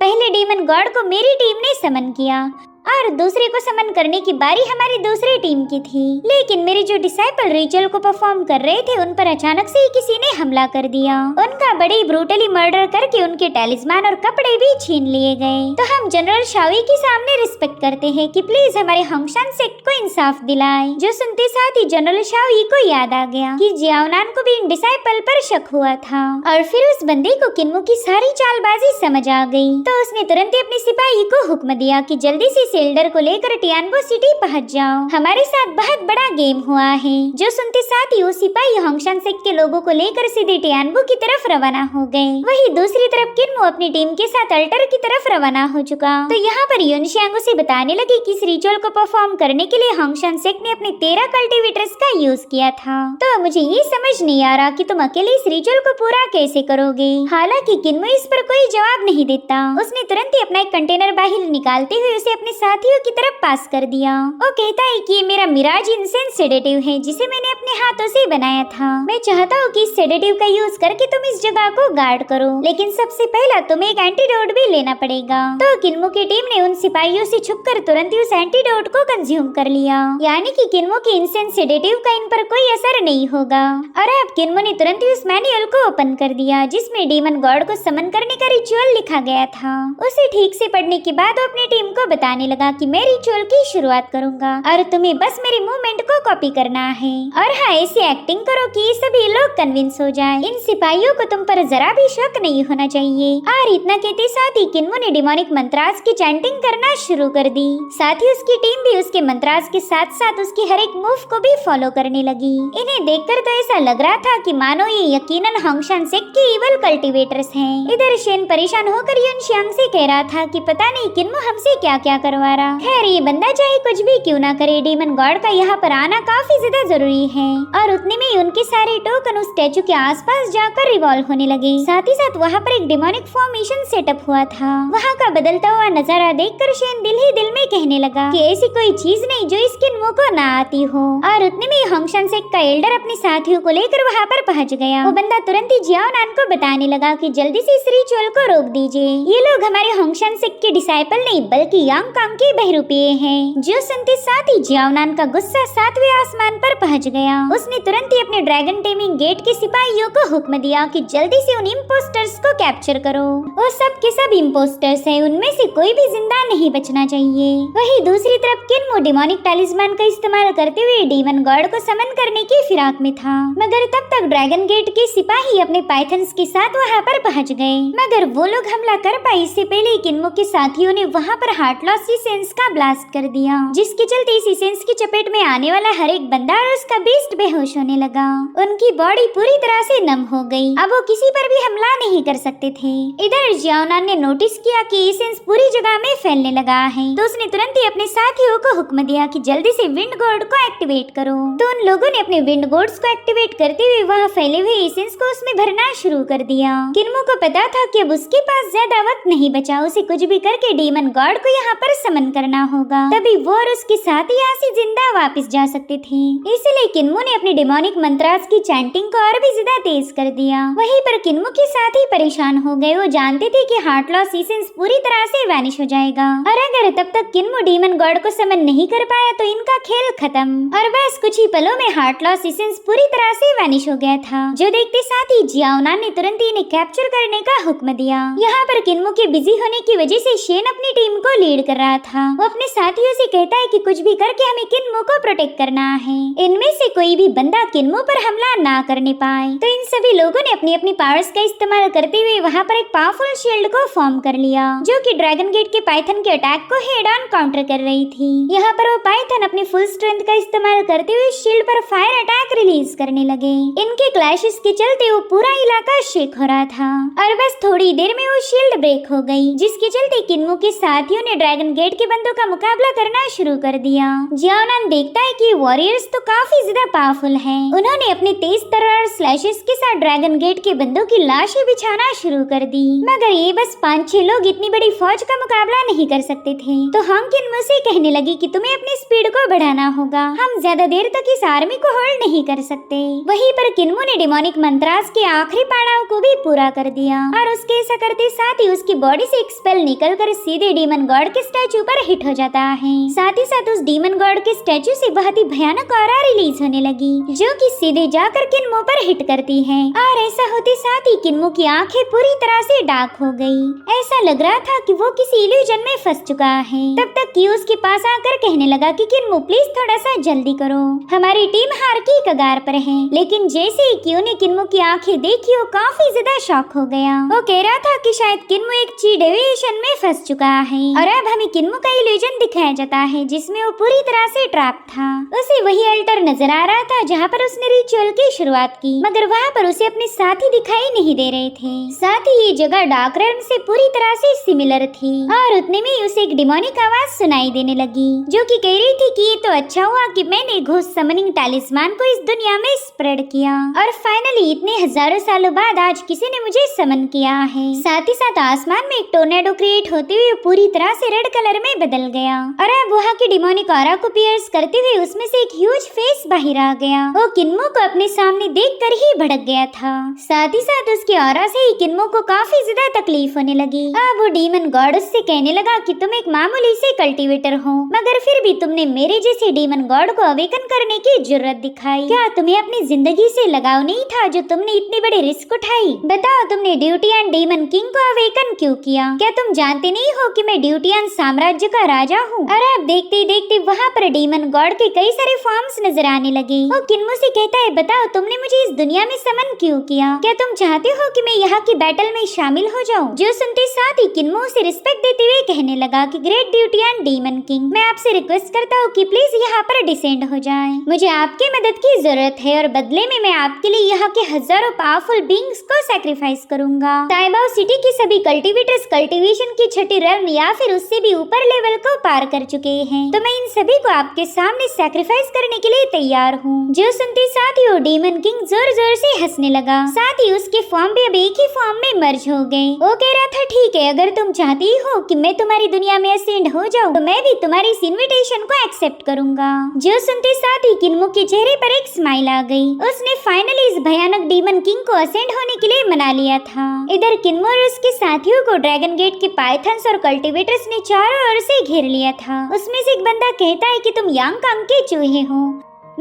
पहले डीमन गॉड को मेरी टीम ने समन किया और दूसरे को समन करने की बारी हमारी दूसरी टीम की थी, लेकिन मेरे जो डिसाइपल रिचुअल को परफॉर्म कर रहे थे उन पर अचानक से ही किसी ने हमला कर दिया। उनका बड़े ब्रूटली मर्डर करके उनके टैलिस्मान और कपड़े भी छीन लिए गए। तो हम जनरल शावी के सामने रिस्पेक्ट करते हैं कि प्लीज हमारे होंगशान सेक्ट को इंसाफ दिलाए। जो सुनते साथ ही जनरल शावी को याद आ गया कि जियाउनान को भी इन डिसाइपल पर शक हुआ था और फिर उस बंदे को किन्मो की सारी चालबाजी समझ आ गई। तो उसने तुरंत ही अपने सिपाही को हुक्म दिया कि जल्दी से एल्डर को लेकर टियानबो सिटी पहुंच जाओ, हमारे साथ बहुत बड़ा गेम हुआ है। जो सुनते साथ ही वो सिपाही होंगशान सेक्ट के लोगों को लेकर सीधे टियानबो की तरफ रवाना हो गए। वही दूसरी तरफ किन्मो अपनी टीम के साथ अल्टर की तरफ रवाना हो चुका। तो यहाँ पर युनशियांग उसे बताने लगी कि इस रिचुअल को परफॉर्म करने के लिए होंगशान सेक्ट ने अपने 13 कल्टीवेटर्स का यूज किया था। तो मुझे ये समझ नहीं आ रहा कि तुम अकेले इस रिचुअल को पूरा कैसे करोगे। हालांकि किन्मो इस पर कोई जवाब नहीं देता। उसने तुरंत ही अपना एक कंटेनर बाहर निकालते हुए उसे अपने साथियों की तरफ पास कर दिया। वो कहता है कि ये मेरा मिराज इंसेंस सेडेटिव है, जिसे मैंने अपने हाथों से बनाया था। मैं चाहता हूँ कि इस सेडेटिव का यूज करके तुम इस जगह को गार्ड करो, लेकिन सबसे पहला तुम्हें एक एंटीडोट भी लेना पड़ेगा। तो किन्मो की टीम ने उन सिपाहियों से छुपकर तुरंत ही उस एंटीडोट को कंज्यूम कर लिया, यानी कि किन्मो की इंसेंस सेडेटिव का इन पर कोई असर नहीं होगा। और अब किन्मो ने तुरंत ही उस मैनुअल को ओपन कर दिया, जिसमें डीमन गॉड को समन करने का रिचुअल लिखा गया था। उसे ठीक से पढ़ने के बाद वो अपनी टीम को बताने लगा कि मैं रिचुअल की शुरुआत करूंगा और तुम्हें बस मेरे मूवमेंट को कॉपी करना है और हाँ ऐसी एक्टिंग करो कि सभी लोग कन्विंस हो जाए। इन सिपाहियों को तुम पर जरा भी शक नहीं होना चाहिए। और इतना कहते साथ ही किन्मो ने डिमोनिक मंत्रास की चैंटिंग करना शुरू कर दी। साथ ही उसकी टीम भी उसके मंत्रास के साथ साथ उसकी हर एक मूव को भी फॉलो करने लगी। इन्हें देखकर तो ऐसा लग रहा था कि मानो ये यकीनन होंगशान सेक के इवल कल्टीवेटर्स हैं। इधर शेन परेशान होकर युनशियांग से कह रहा था कि पता नहीं किन्मो हमसे क्या क्या करवा रहा। खैर ये बंदा चाहे कुछ भी क्यों ना करे, डीमन गॉड का यहाँ पर आना काफी ज्यादा जरूरी है। और उतने में उनके सारे टोकन उस स्टैचू के आसपास जाकर रिवॉल्व होने लगे। साथ ही साथ वहाँ पर एक डिमोनिक फॉर्मेशन सेटअप हुआ था। वहाँ का बदलता हुआ नजारा देखकर शेन दिल ही दिल में कहने लगा कि ऐसी कोई चीज नहीं जो इस किन्मो को ना आती हो। और उतने में होंगशान सेक का एल्डर अपने साथियों को लेकर वहाँ पर पहुँच गया। वो बंदा तुरंत ही जियाओ नान को बताने लगा कि जल्दी से इस रिचुअल को रोक दीजिए। ये लोग हमारे होंगशान सेक के डिसाइपल नहीं बल्कि यांग कांग के बहरूपीय हैं। जो सुनते साथ ही जियाओ नान का गुस्सा 7वें आसमान पर पहुँच गया। उसने तुरंत ही अपने ड्रैगन टेमिंग गेट के सिपाहियों को हुक्म दिया कि जल्दी से उन इम्पोस्टर्स को कैप्चर करो। वो सब के सब इम्पोस्टर्स हैं, उनमें से कोई भी जिंदा नहीं बचना चाहिए। वही दूसरी तरफ किन्मो डिमोनिक टैलिस्मान का इस्तेमाल करते हुए डीमन गॉड को समन करने की फिराक में था। मगर तब तक ड्रैगन गेट के सिपाही अपने पाइथन्स के साथ वहाँ पर पहुँच गए। मगर वो लोग हमला कर पाए इससे पहले किन्मो के साथियों ने वहाँ पर हार्ट लॉस सेंस का ब्लास्ट कर दिया, जिसके चलते इसी सेंस की चपेट में आने वाला हर एक बंदा और उसका बीस्ट बेहोश होने लगा। उनकी बॉडी पूरी तरह से नम हो गई। अब वो किसी पर भी हमला नहीं कर सकते थे। इधर जियाओनान ने नोटिस किया कि ये सेंस पूरी जगह में फैलने लगा है, तो उसने तुरंत ही अपने साथियों को हुक्म दिया कि जल्दी से विंड गोर्ड को एक्टिवेट करो। तो उन लोगों ने अपने विंड गोर्ड्स को एक्टिवेट करते हुए वहाँ फैले हुए एसेंस को उसमें भरना शुरू कर दिया। किन्मो को पता था कि अब उसके पास ज्यादा वक्त नहीं बचा, उसे कुछ भी करके डीमन गॉड को यहाँ पर समन करना होगा, तभी वो और उसके साथ यहाँ से जिंदा वापस जा सकते थे। इसलिए किन्मो ने अपने डिमोनिक मंत्रास की चैंटिंग को और भी ज्यादा तेज कर दिया। वहीं पर किन्मो के साथ ही परेशान हो गए। वो जानते थे कि हार्ट लॉस एसेंस पूरी तरह से वैनिश हो जाएगा और अगर तब तक किन्मो डीमन गॉड को समन नहीं कर पाया तो इनका खेल खत्म। और बस कुछ ही पलों में हार्ट लॉस एसेंस पूरी तरह से वैनिश हो गया था, जो देखते साथ ही जियाओनान ने तुरंत ही इन्हें कैप्चर करने का हुक्म दिया। यहाँ पर किन्मो के बिजी होने की वजह से शेन अपनी टीम को लीड कर रहा था। वो अपने साथियों से कहता है कि कुछ भी करके हमें किन्मो को प्रोटेक्ट करना है, इनमें से कोई भी बंदा किन्मो पर हमला ना करने पाए। तो इन सभी लोगों ने अपनी अपनी पावर्स का इस्तेमाल करते हुए वहाँ पर एक पावरफुल शील्ड को फॉर्म कर लिया, जो कि ड्रैगन गेट के पाइथन के अटैक को हेड ऑन काउंटर कर रही थी। यहाँ पर वो पाइथन अपनी फुल स्ट्रेंथ का इस्तेमाल करते हुए शील्ड पर फायर अटैक रिलीज करने लगे। इनके क्लैशेस के चलते वो पूरा इलाका शेक हो रहा था और बस थोड़ी देर में वो शील्ड ब्रेक हो गई, जिसके चलते किन्मो के साथियों ने ड्रैगन गेट के बंदों का मुकाबला करना शुरू कर दिया। जियाओनान देखता है कि वॉरियर्स तो काफी ज्यादा पावरफुल हैं। उन्होंने अपने तेज तलवार स्लैशेस के साथ ड्रैगन गेट के बंदों की लाशें बिछाना शुरू कर दी। मगर ये बस 5-6 लोग इतनी बड़ी फौज का मुकाबला नहीं कर सकते थे। तो हम किन्मो से कहने लगी कि तुम्हें अपनी स्पीड को बढ़ाना होगा, हम ज्यादा देर तक इस आर्मी को होल्ड नहीं कर सकते। वहीं पर किन्मो ने डिमोनिक मंत्रास के आखिरी पड़ाव को भी पूरा कर दिया और उसके ऐसा करते साथ ही उसकी बॉडी से एक स्पेल निकलकर सीधे डीमन गॉड के स्टैचू पर हिट हो जाता है। साथ ही साथ उस डीमन गॉड के स्टैचू से बहुत ही भयानक ऑरा रिलीज होने लगी, जो कि सीधे जाकर किन्मो पर हिट करती है। और ऐसा होते साथ ही किन्मो की आंखें पूरी तरह से डार्क हो गई। ऐसा लग रहा था कि वो किसी इल्यूजन में फंस चुका है। तब तक क्यू उसके पास आकर कहने लगा कि किन्मो प्लीज थोड़ा सा जल्दी करो, हमारी टीम हार की कगार पर है। लेकिन जैसे ही क्यू ने किन्मो की आंखें देखी वो काफी ज्यादा शॉक हो गया। वो कह रहा था कि शायद किन्मो एक ची डेविएशन में फंस चुका है और अब हमें किन्मो का इल्यूजन दिखाया जाता है जिसमें वो पूरी तरह से ट्रैप था। उसे वही अल्टर नजर आ रहा था जहाँ पर उसने रिचुअल की शुरुआत की, मगर वहाँ पर उसे अपने साथी दिखाई नहीं दे रहे थे। साथ ही ये जगह डार्क रेल्म से पूरी तरह से सिमिलर थी और उतने में उसे एक डिमोनिक आवाज सुनाई देने लगी, जो कि कह रही थी कि ये तो अच्छा हुआ कि मैंने घोस्ट समनिंग टैलिस्मान को इस दुनिया में स्प्रेड किया और फाइनली इतने हजारों सालों बाद आज किसी ने मुझे समन किया है। साथ ही साथ आसमान में एक टोर्नेडो क्रिएट होते हुए पूरी तरह से रेड कलर में बदल गया और अब वहाँ की डिमोनिक ऑरा को पियर्स करते हुए उसमें से एक ह्यूज फेस बाहर आ गया। वो किन्मो को अपने सामने देखकर ही भड़क गया था। साथ ही साथ उसके ऑरा से ही किन्मो को काफी ज्यादा तकलीफ होने लगी। अब वो डीमन गॉड उससे कहने लगा कि तुम एक मामूली से कल्टीवेटर हो, मगर फिर भी तुमने मेरे जैसे डीमन गॉड को अवेकन करने की जरूरत दिखाई। क्या तुम्हें अपनी जिंदगी से लगाव नहीं था जो तुमने इतनी बड़ी रिस्क उठाई? बताओ तुमने ड्यूटियन डीमन किंग को अवेकन क्यों किया? क्या तुम जानते नहीं हो कि मैं ड्यूटियन साम्राज्य साम्राज्य का राजा हूँ। और अब देखते ही देखते वहाँ पर डीमन गॉड के कई सारे फॉर्म्स नजर आने लगे। वो किन्मो से कहता है, बताओ तुमने मुझे इस दुनिया में समन क्यों किया? क्या तुम चाहते हो कि मैं यहाँ की बैटल में शामिल हो जाऊँ? जो सुनते साथ ही किन्मो उसे रिस्पेक्ट देते हुए कहने लगा कि ग्रेट ड्यूटियन डीमन किंग, मैं आपसे रिक्वेस्ट करता हूँ कि प्लीज यहाँ पर डिसेंड हो जाएं। मुझे आपकी मदद की जरूरत है और बदले में मैं आपके लिए यहाँ के हजारों पावरफुल बीइंग्स को सैक्रिफाइस करूंगा। ताइबाओ सिटी के सभी कल्टीवेटर्स कल्टीवेशन की छठी रन या फिर उससे भी ऊपर लेवल को पार कर चुके हैं, तो मैं इन सभी को आपके सामने सैक्रिफाइस करने के लिए तैयार हूँ। जो सुनते साथ ही वो डीमन किंग जोर जोर से हंसने लगा। साथ ही उसके फॉर्म भी अब एक ही फॉर्म में मर्ज हो गए। वो कह रहा था, ठीक है, अगर तुम चाहती हो कि मैं तुम्हारी दुनिया में असेंड हो जाऊँ तो मैं भी तुम्हारी इस इन्विटेशन को एक्सेप्ट करूंगा। जो सुनते साथ ही किन्मो के चेहरे पर एक स्माइल आ गई। उसने फाइनली इस भयानक डीमन किंग को असेंड होने के लिए मना लिया था। इधर किन्मो और उसके साथियों को ड्रैगन गेट के पाइथन्स और कल्टीवेटर्स ने चारों ओर से घेर लिया था। उसमें से एक बंदा कहता है कि तुम यांग कांग के चूहे हो,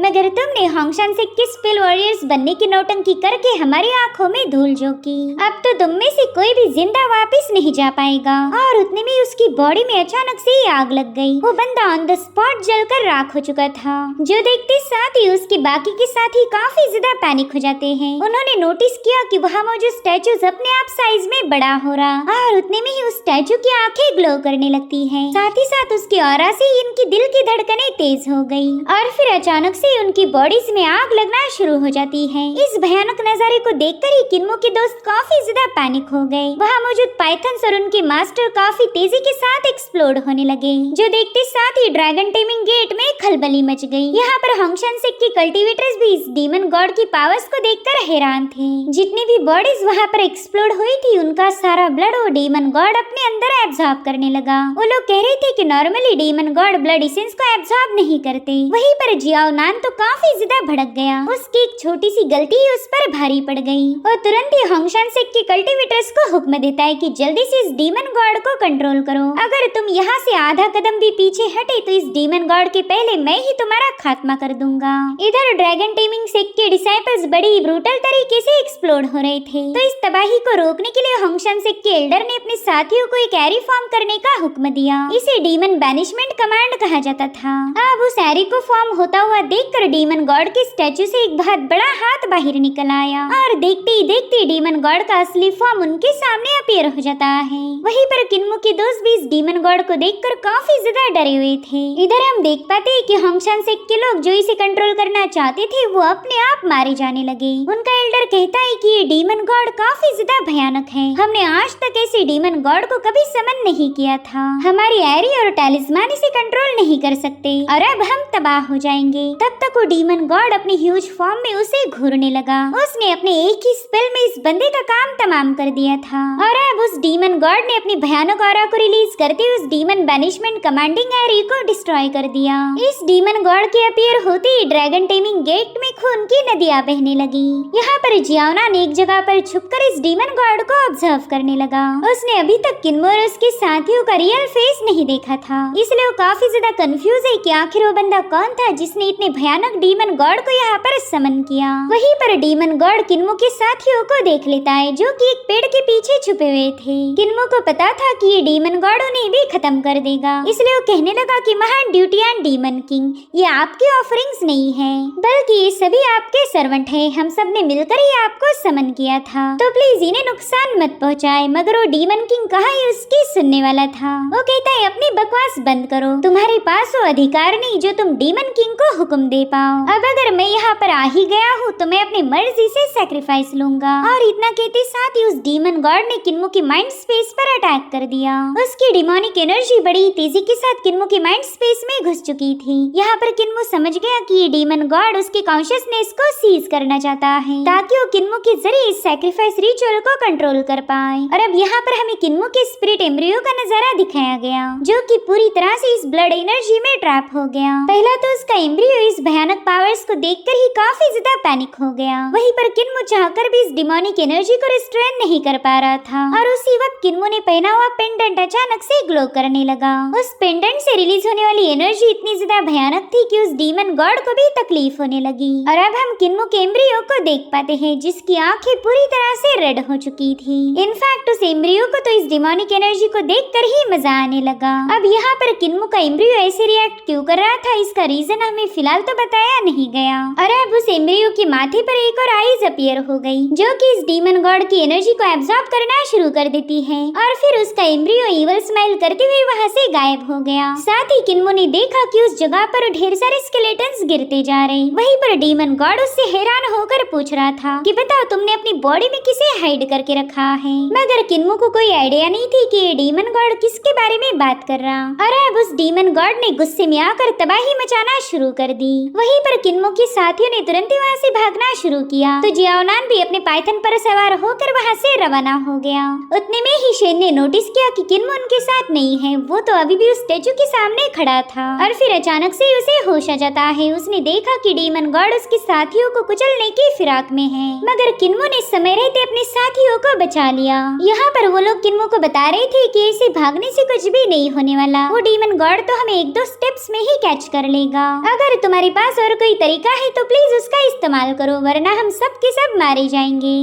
मगर तुमने होंगशान से किस स्पेल वॉरियर्स बनने की नौटंकी करके हमारी आंखों में धूल झोंकी। अब तो तुम में से कोई भी जिंदा वापस नहीं जा पाएगा। और उतने में उसकी बॉडी में अचानक से ही आग लग गई। वो बंदा ऑन द स्पॉट जलकर राख हो चुका था। जो देखते साथ ही उसके बाकी के साथी काफी ज्यादा पैनिक हो जाते हैं। उन्होंने नोटिस किया कि वहाँ मौजूद स्टैचूज अपने आप साइज में बड़ा हो रहा और उतने में ही उस स्टैचू की आंखें ग्लो करने लगती है। साथ ही साथ उसकी ऑरा से इनकी दिल की धड़कनें तेज हो गई और फिर अचानक से उनकी बॉडीज में आग लगना शुरू हो जाती है। इस भयानक नजारे को देखकर ही किन्मो के दोस्त काफी ज्यादा पैनिक हो गए। वहाँ मौजूद पाइथन्स और उनके मास्टर काफी तेजी के साथ एक्सप्लोड होने लगे। जो देखते साथ ही ड्रैगन टेमिंग गेट में खलबली मच गई। यहाँ पर होंगशान सेक के कल्टीवेटर्स भी इस डीमन गॉड की पावर्स को देखकर हैरान थे। जितनी भी बॉडीज वहाँ पर एक्सप्लोड हुई थी उनका सारा ब्लड वो डीमन गॉड अपने अंदर एब्जॉर्ब करने लगा। वो लोग कह रहे थे कि normally demon God blood essence को एब्जॉर्ब नहीं करते। वहीं पर जियाओ नान तो काफी ज्यादा भड़क गया। उसकी एक छोटी सी गलती उस पर भारी पड़ गई। और तुरंत ही होंगशान सेक के कल्टीवेटर्स को हुक्म देता है कि जल्दी से इस डीमन गॉड को कंट्रोल करो। अगर तुम यहाँ से आधा कदम भी पीछे हटे तो इस डीमन गॉड के पहले मैं ही तुम्हारा खात्मा कर दूंगा। इधर ड्रैगन टेमिंग सेक के डिसाइपल्स बड़ी ब्रूटल तरीके से एक्सप्लोड हो रहे थे, तो इस तबाही को रोकने के लिए होंगशान सेक के एल्डर ने अपने साथियों को एक एरी फॉर्म करने का हुक्म दिया। इसे डीमन बैनिशमेंट कमांड कहा जाता था। अब उस एरी को फॉर्म होता हुआ देखकर डीमन गॉड के स्टैचू से एक बहुत बड़ा हाथ बाहर निकल आया और देखते ही देखते डीमन गॉड का असली फॉर्म उनके सामने अपीयर हो जाता है। वहीं पर किन्मो के दोस्त भी इस डीमन गॉड को देखकर काफी ज्यादा डरे हुए थे। इधर हम देख पाते हैं कि होंगशान सेक के लोग जो इसे कंट्रोल करना चाहते थे वो अपने आप मारे जाने लगे। उनका एल्डर कहता है कि ये डीमन गॉड काफी ज्यादा भयानक है। हमने आज तक ऐसे डीमन गॉड को कभी समन नहीं किया था। हमारी एरी और टैलिस्मान इसे कंट्रोल नहीं कर सकते और अब हम तबाह हो जाएंगे। तब तक वो डीमन गॉड अपनी ह्यूज फॉर्म में उसे घूरने लगा। उसने अपने एक ही स्पेल में इस बंदे का काम तमाम कर दिया था और अब उस डीमन गॉड ने अपनी भयानक ऑरा को रिलीज करते हुए उस डीमन बैनिशमेंट कमांडिंग एरी को डिस्ट्रॉय कर दिया। इस डीमन गॉड के अपीयर होते ही ड्रैगन टेमिंग गेट में खून की नदियां बहने लगी। यहाँ पर जियाओना ने एक जगह पर छुपकर इस डीमन गॉड को ऑब्जर्व करने लगा। उसने अभी तक किन्मो और उसके साथियों का रियल फेस नहीं देखा था, इसलिए वो काफी ज्यादा कंफ्यूज है कि आखिर वो बंदा कौन था जिसने इतने भयानक डीमन गॉड को यहाँ पर समन किया। वहीं पर डीमन गॉड किन्मो के साथियों को देख लेता है जो कि एक पेड़ के पीछे छुपे हुए थे। किन्मो को पता था कि ये डीमन गॉड उन्हें भी खत्म कर देगा, इसलिए वो कहने लगा कि महान ड्यूटियन डीमन किंग, ये आपकी ऑफरिंग्स नहीं है बल्कि ये सभी आपके सर्वेंट हैं। हम सब ने मिलकर ही आपको समन किया था, तो प्लीज इन्हें नुकसान मत पहुँचाए। मगर वो डीमन किंग कहाँ ही उसकी सुनने वाला था। वो कहता है अपनी बकवास बंद करो, तुम्हारे पास वो अधिकार नहीं जो तुम डीमन किंग को हुक्म दे पाओ। अब अगर मैं यहाँ पर आ ही गया हूँ तो मैं अपनी मर्जी से सैक्रिफाइस लूंगा। और इतना कहते साथ ही उस डीमन गॉड ने किन्मो के माइंड स्पेस पर अटैक कर दिया। उसकी डिमोनिक एनर्जी बड़ी तेजी के साथ किन्मो के माइंड स्पेस में घुस चुकी थी। यहाँ पर किन्मो समझ गया कि ये डीमन गॉड उसके कॉन्शियसनेस को सीज करना चाहता है ताकि वो किन्मो के जरिए इस सैक्रिफाइस रिचुअल को कंट्रोल कर पाए। और अब यहाँ पर हमें किन्मो के स्पिरिट एम्ब्रियो का नजारा दिखाया गया जो कि पूरी तरह से इस ब्लड एनर्जी में ट्रैप हो गया। पहला तो उसका एम्ब्रियो इस भयानक पावर्स को देखकर ही काफी ज्यादा पैनिक हो गया। वहीं पर किन्मो चाहकर भी इस डिमोनिक एनर्जी को रिस्ट्रेन नहीं कर पा रहा था और उसी वक्त किन्मो ने पहना हुआ पेंडेंट अचानक से ग्लो करने लगा। उस पेंडेंट से रिलीज होने वाली एनर्जी इतनी ज्यादा भयानक थी कि उस डीमन गॉड को भी तकलीफ होने लगी। और अब हम किन्मो के एम्ब्रियो को देख पाते हैं जिसकी आंखें पूरी तरह से रेड हो चुकी थी। इनफैक्ट उस एम्ब्रियो को तो इस डिमोनिक एनर्जी को देखकर ही मजा आने लगा। अब यहाँ पर किन्मो का एम्ब्रियो ऐसे रिएक्ट क्यों कर रहा था इसका रीजन हमें फिलहाल तो बताया नहीं गया। और अब उस एम्ब्रियो के माथे पर एक और आईज अपीयर हो गई जो कि इस डीमन गॉड की एनर्जी को एब्जॉर्ब करना शुरू कर देती है और फिर उसका एम्ब्रियो इवल स्माइल करते हुए वहाँ से गायब हो गया। साथ ही किन्मो ने देखा कि उस जगह पर ढेर सारे स्केलेटन्स गिरते जा रहे। वहीं पर डीमन गॉड उससे हैरान होकर पूछ रहा था कि बताओ तुमने अपनी बॉडी में किसे हाइड करके रखा है। मगर किन्मो को कोई आइडिया नहीं थी कि ये डीमन गॉड किसके बारे में बात कर रहा। और अब उस डीमन गॉड ने गुस्से में आकर तबाही मचाना शुरू कर दी। वहीं पर किन्मो के साथियों ने तुरंत ही वहाँ से भागना शुरू किया तो जियाओनान भी अपने पाइथन पर सवार होकर वहाँ से रवाना हो गया। उतने में ही शेन ने नोटिस किया कि किन्मो उनके साथ नहीं है, वो तो अभी भी उस स्टेचू के सामने खड़ा था। और फिर अचानक से उसे होश आ जाता है। उसने देखा कि डीमन गॉड उसके साथियों को कुचलने की फिराक में है मगर किन्मो ने समय रहते अपने साथियों को बचा लिया। यहाँ पर वो लोग किन्मो को बता रहे थे कि ऐसे भागने से कुछ भी नहीं होने वाला, वो डीमन गॉड तो हमें एक दो स्टेप्स में ही कैच कर लेगा। अगर तुम्हारे पास और कोई तरीका है तो प्लीज उसका इस्तेमाल करो वरना हम सब के सब मारे जाएंगे।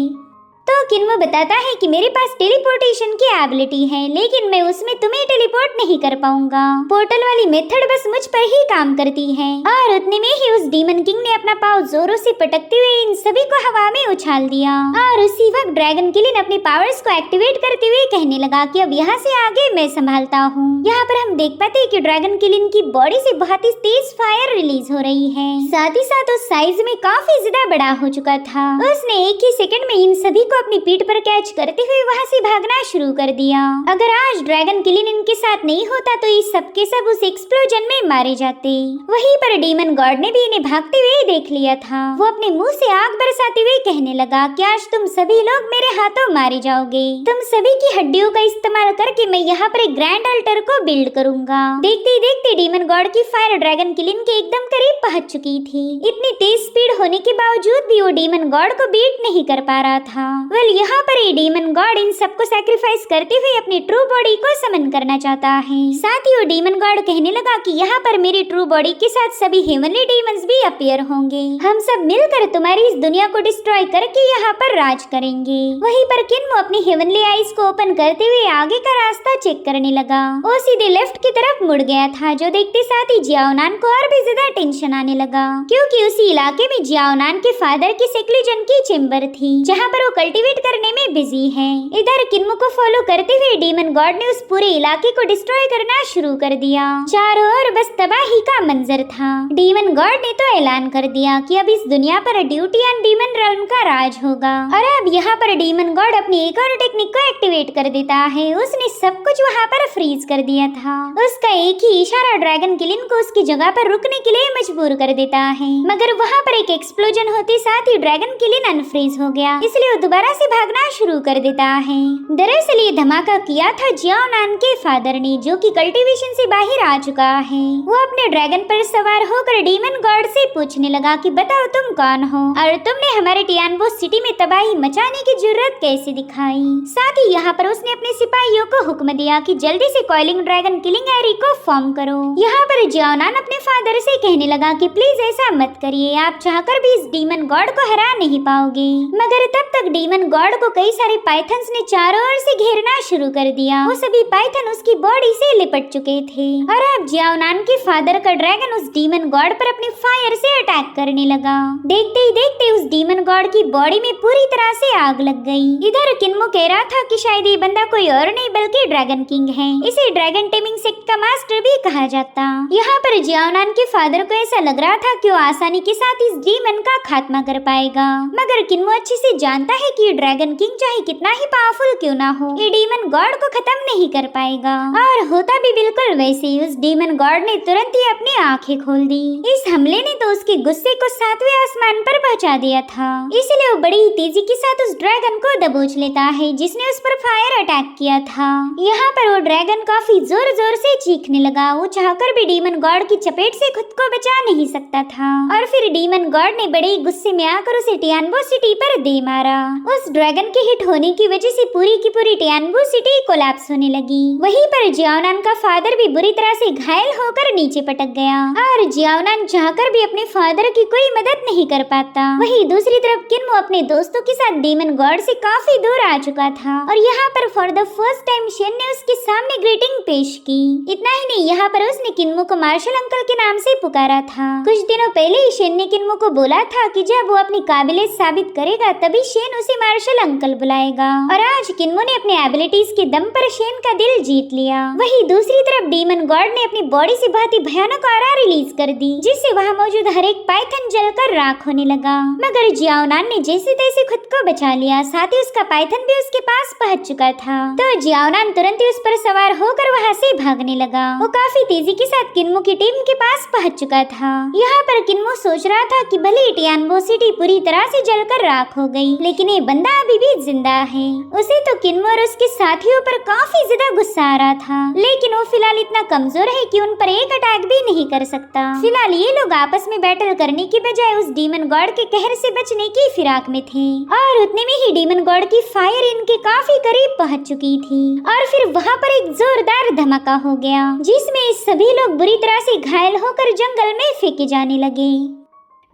तो किन्मो बताता है कि मेरे पास टेलीपोर्टेशन की एबिलिटी है लेकिन मैं उसमें तुम्हें टेलीपोर्ट नहीं कर पाऊंगा। पोर्टल वाली मेथड बस मुझ पर ही काम करती है। और उतने में ही उस डीमन किंग ने अपना पाँव जोरों से पटकते हुए इन सभी को हवा में उछाल दिया। और उसी वक्त ड्रैगन किलिन अपने पावर्स को एक्टिवेट करते हुए कहने लगा कि अब यहाँ से आगे मैं संभालता हूँ। यहाँ पर हम देख पाते हैं कि ड्रैगन किलिन की बॉडी से बहुत ही तेज फायर रिलीज हो रही है। साथ ही साथ उस साइज में काफी ज्यादा बड़ा हो चुका था। उसने एक ही सेकंड में इन सभी को अपनी पीठ पर कैच करते हुए वहाँ से भागना शुरू कर दिया। अगर आज ड्रैगन किलिन इनके साथ नहीं होता तो ये सब के सब उस एक्सप्लोजन में मारे जाते। वहीं पर डीमन गॉड ने भी इन्हें भागते हुए देख लिया था। वो अपने मुंह से आग बरसाते हुए कहने लगा कि आज तुम सभी लोग मेरे हाथों मारे जाओगे। तुम सभी की हड्डियों का इस्तेमाल करके मैं यहाँ पर एक ग्रैंड अल्टर को बिल्ड करूंगा। देखते ही देखते डीमन गॉड की फायर ड्रैगन किलिन के एकदम करीब पहुंच चुकी थी। इतनी तेज स्पीड होने के बावजूद भी वो डीमन गॉड को बीट नहीं कर पा रहा था। यहाँ पर ये डीमन गॉड इन सबको सैक्रिफाइस करते हुए अपनी ट्रू बॉडी को समन करना चाहता है। साथ ही वो डीमन गॉड कहने लगा कि यहाँ पर मेरी ट्रू बॉडी के साथ सभी हेवनली डीमंस भी अपीयर होंगे। हम सब मिलकर तुम्हारी इस दुनिया को डिस्ट्रॉय करके यहाँ पर राज करेंगे। वहीं पर किन्मो अपनी हेवनली आईज को ओपन करते हुए आगे का रास्ता चेक करने लगा। वो सीधे लेफ्ट की तरफ मुड़ गया था जो देखते साथ ही जियाओनान को और भी ज्यादा टेंशन आने लगा क्योंकि उसी इलाके में जियाओनान के फादर की सेक्लूजन की चेम्बर थी जहाँ पर वो कल्टीवेट करने में बिजी है। इधर किन्मो को फॉलो करते हुए डीमन गॉड ने उस पूरे इलाके को डिस्ट्रॉय करना शुरू कर दिया। चारों ओर बस तबाही का मंजर था। डीमन गॉड ने तो ऐलान कर दिया कि अब इस दुनिया पर ड्यूटी एंड डीमन रेल्म का राज होगा। और अब यहाँ पर डीमन गॉड अपनी एक और टेक्निक को एक्टिवेट कर देता है। उसने सब कुछ वहाँ पर फ्रीज कर दिया था। उसका एक ही इशारा ड्रैगन किलिन को उसकी जगह पर रुकने के लिए मजबूर कर देता है मगर वहाँ पर एक एक्सप्लोजन होते साथ ही ड्रैगन किलिन अनफ्रीज हो गया इसलिए वो दोबारा से भागना शुरू कर देता है। दरअसल ये धमाका किया था जियाओनान के फादर ने जो कि कल्टीवेशन से बाहर आ चुका है। वो अपने ड्रैगन पर सवार होकर डीमन गॉड से पूछने लगा कि बताओ तुम कौन हो और तुमने हमारे टियानबो सिटी में तबाही मचाने की जरूरत कैसे दिखाई। साथ ही यहाँ पर उसने अपने सिपाहियों को हुक्म दिया कि जल्दी से कॉइलिंग ड्रैगन किलिंग एरी को फॉर्म करो। यहाँ पर जियाओनान अपने फादर से कहने लगा कि प्लीज ऐसा मत करिए, आप चाहकर भी इस डीमन गॉड को हरा नहीं पाओगे। मगर तब तक डीमन गॉड को कई सारे पाइथन्स ने चारों ओर से घेरना शुरू कर दिया। वो सभी पाइथन उसकी बॉडी से लिपट चुके थे और अब जियाओनान के फादर का ड्रैगन उस डीमन गॉड पर अपनी फायर से अटैक करने लगा। देखते ही देखते उस डीमन गॉड की बॉडी में पूरी तरह से आग लग गई। इधर किन्मो कह रहा था कि शायद ये बंदा कोई और नहीं बल्कि ड्रैगन किंग है। इसे ड्रैगन टेमिंग सेक्ट का मास्टर भी कहा जाता। यहाँ पर जियाओनान के फादर को ऐसा लग रहा था कि वो आसानी के साथ इस डीमन का खात्मा कर पाएगा मगर किन्मो अच्छे से जानता है कि ड्रैगन किंग चाहे कितना ही पावरफुल क्यों ना हो ये डीमन गॉड को खत्म नहीं कर पाएगा। और होता भी बिल्कुल वैसे ही। उस डीमन गॉड ने तुरंत ही अपनी आंखें खोल दी। इस हमले ने तो उसके गुस्से को 7वें आसमान पर पहुंचा दिया था इसलिए वो बड़ी ही तेजी के साथ उस ड्रैगन को दबोच लेता है जिसने उस पर फायर अटैक किया था। यहाँ पर वो ड्रैगन काफी जोर जोर से चीखने लगा। वो चाहकर भी डीमन गॉड की चपेट से खुद को बचा नहीं सकता था और फिर डीमन गॉड ने बड़े गुस्से में आकर उसे टियानबो सिटी पर दे मारा। उस ड्रैगन के हिट होने की वजह से पूरी की पूरी टियानबो सिटी कोलैप्स होने लगी। वहीं पर जियाओनान का फादर भी बुरी तरह से घायल होकर नीचे पटक गया और जियाओनान चाहकर भी अपने फादर की कोई मदद नहीं कर पाता। वहीं दूसरी तरफ किन्मो अपने दोस्तों के साथ डीमन गॉड से काफी दूर आ चुका था और यहाँ पर for the first time Shane ने उसके सामने ग्रीटिंग पेश की। इतना ही नहीं, यहाँ पर उसने किन्मो को मार्शल अंकल के नाम से पुकारा था। कुछ दिनों पहले ही शेन ने किन्मो को बोला था कि जब वो अपनी काबिलियत साबित करेगा तभी शेन उसे मार्शल अंकल बुलाएगा और आज किन्मो ने अपने एबिलिटीज के दम पर शेन का दिल जीत लिया। वहीं दूसरी तरफ डीमन गॉड ने अपनी बॉडी से बहुत ही भयानक ऑरा रिलीज कर दी जिससे वहाँ मौजूद हर एक पाइथन जलकर राख होने लगा। मगर जियाओनान ने जैसे तैसे खुद को बचा लिया, साथ ही उसका पाइथन भी उसके पास पहुंच चुका था। तो जियाओनान तुरंत ही उस पर सवार होकर वहाँ से भागने लगा। वो काफी तेजी के साथ किन्मो की टीम के पास पहुंच चुका था। यहाँ पर किन्मो सोच रहा था कि भले ही टियानबो सिटी पूरी तरह से जलकर राख हो गई, लेकिन ये बंदा अभी भी जिंदा है। उसे तो किन्मो और उसके साथियों पर काफी ज्यादा गुस्सा आ रहा था, लेकिन वो फिलहाल इतना कमजोर है कि उन पर एक अटैक भी नहीं कर सकता। फिलहाल ये लोग आपस में बैटल करने की बजाय उस डीमन गॉड के कहर से बचने की फिराक में थे और उतने में ही डीमन गॉड की फायर इनके काफी करीब पहुंच चुकी थी और फिर वहाँ पर एक जोरदार धमाका हो गया जिसमें सभी लोग बुरी तरह से घायल होकर जंगल में फेंके जाने लगे।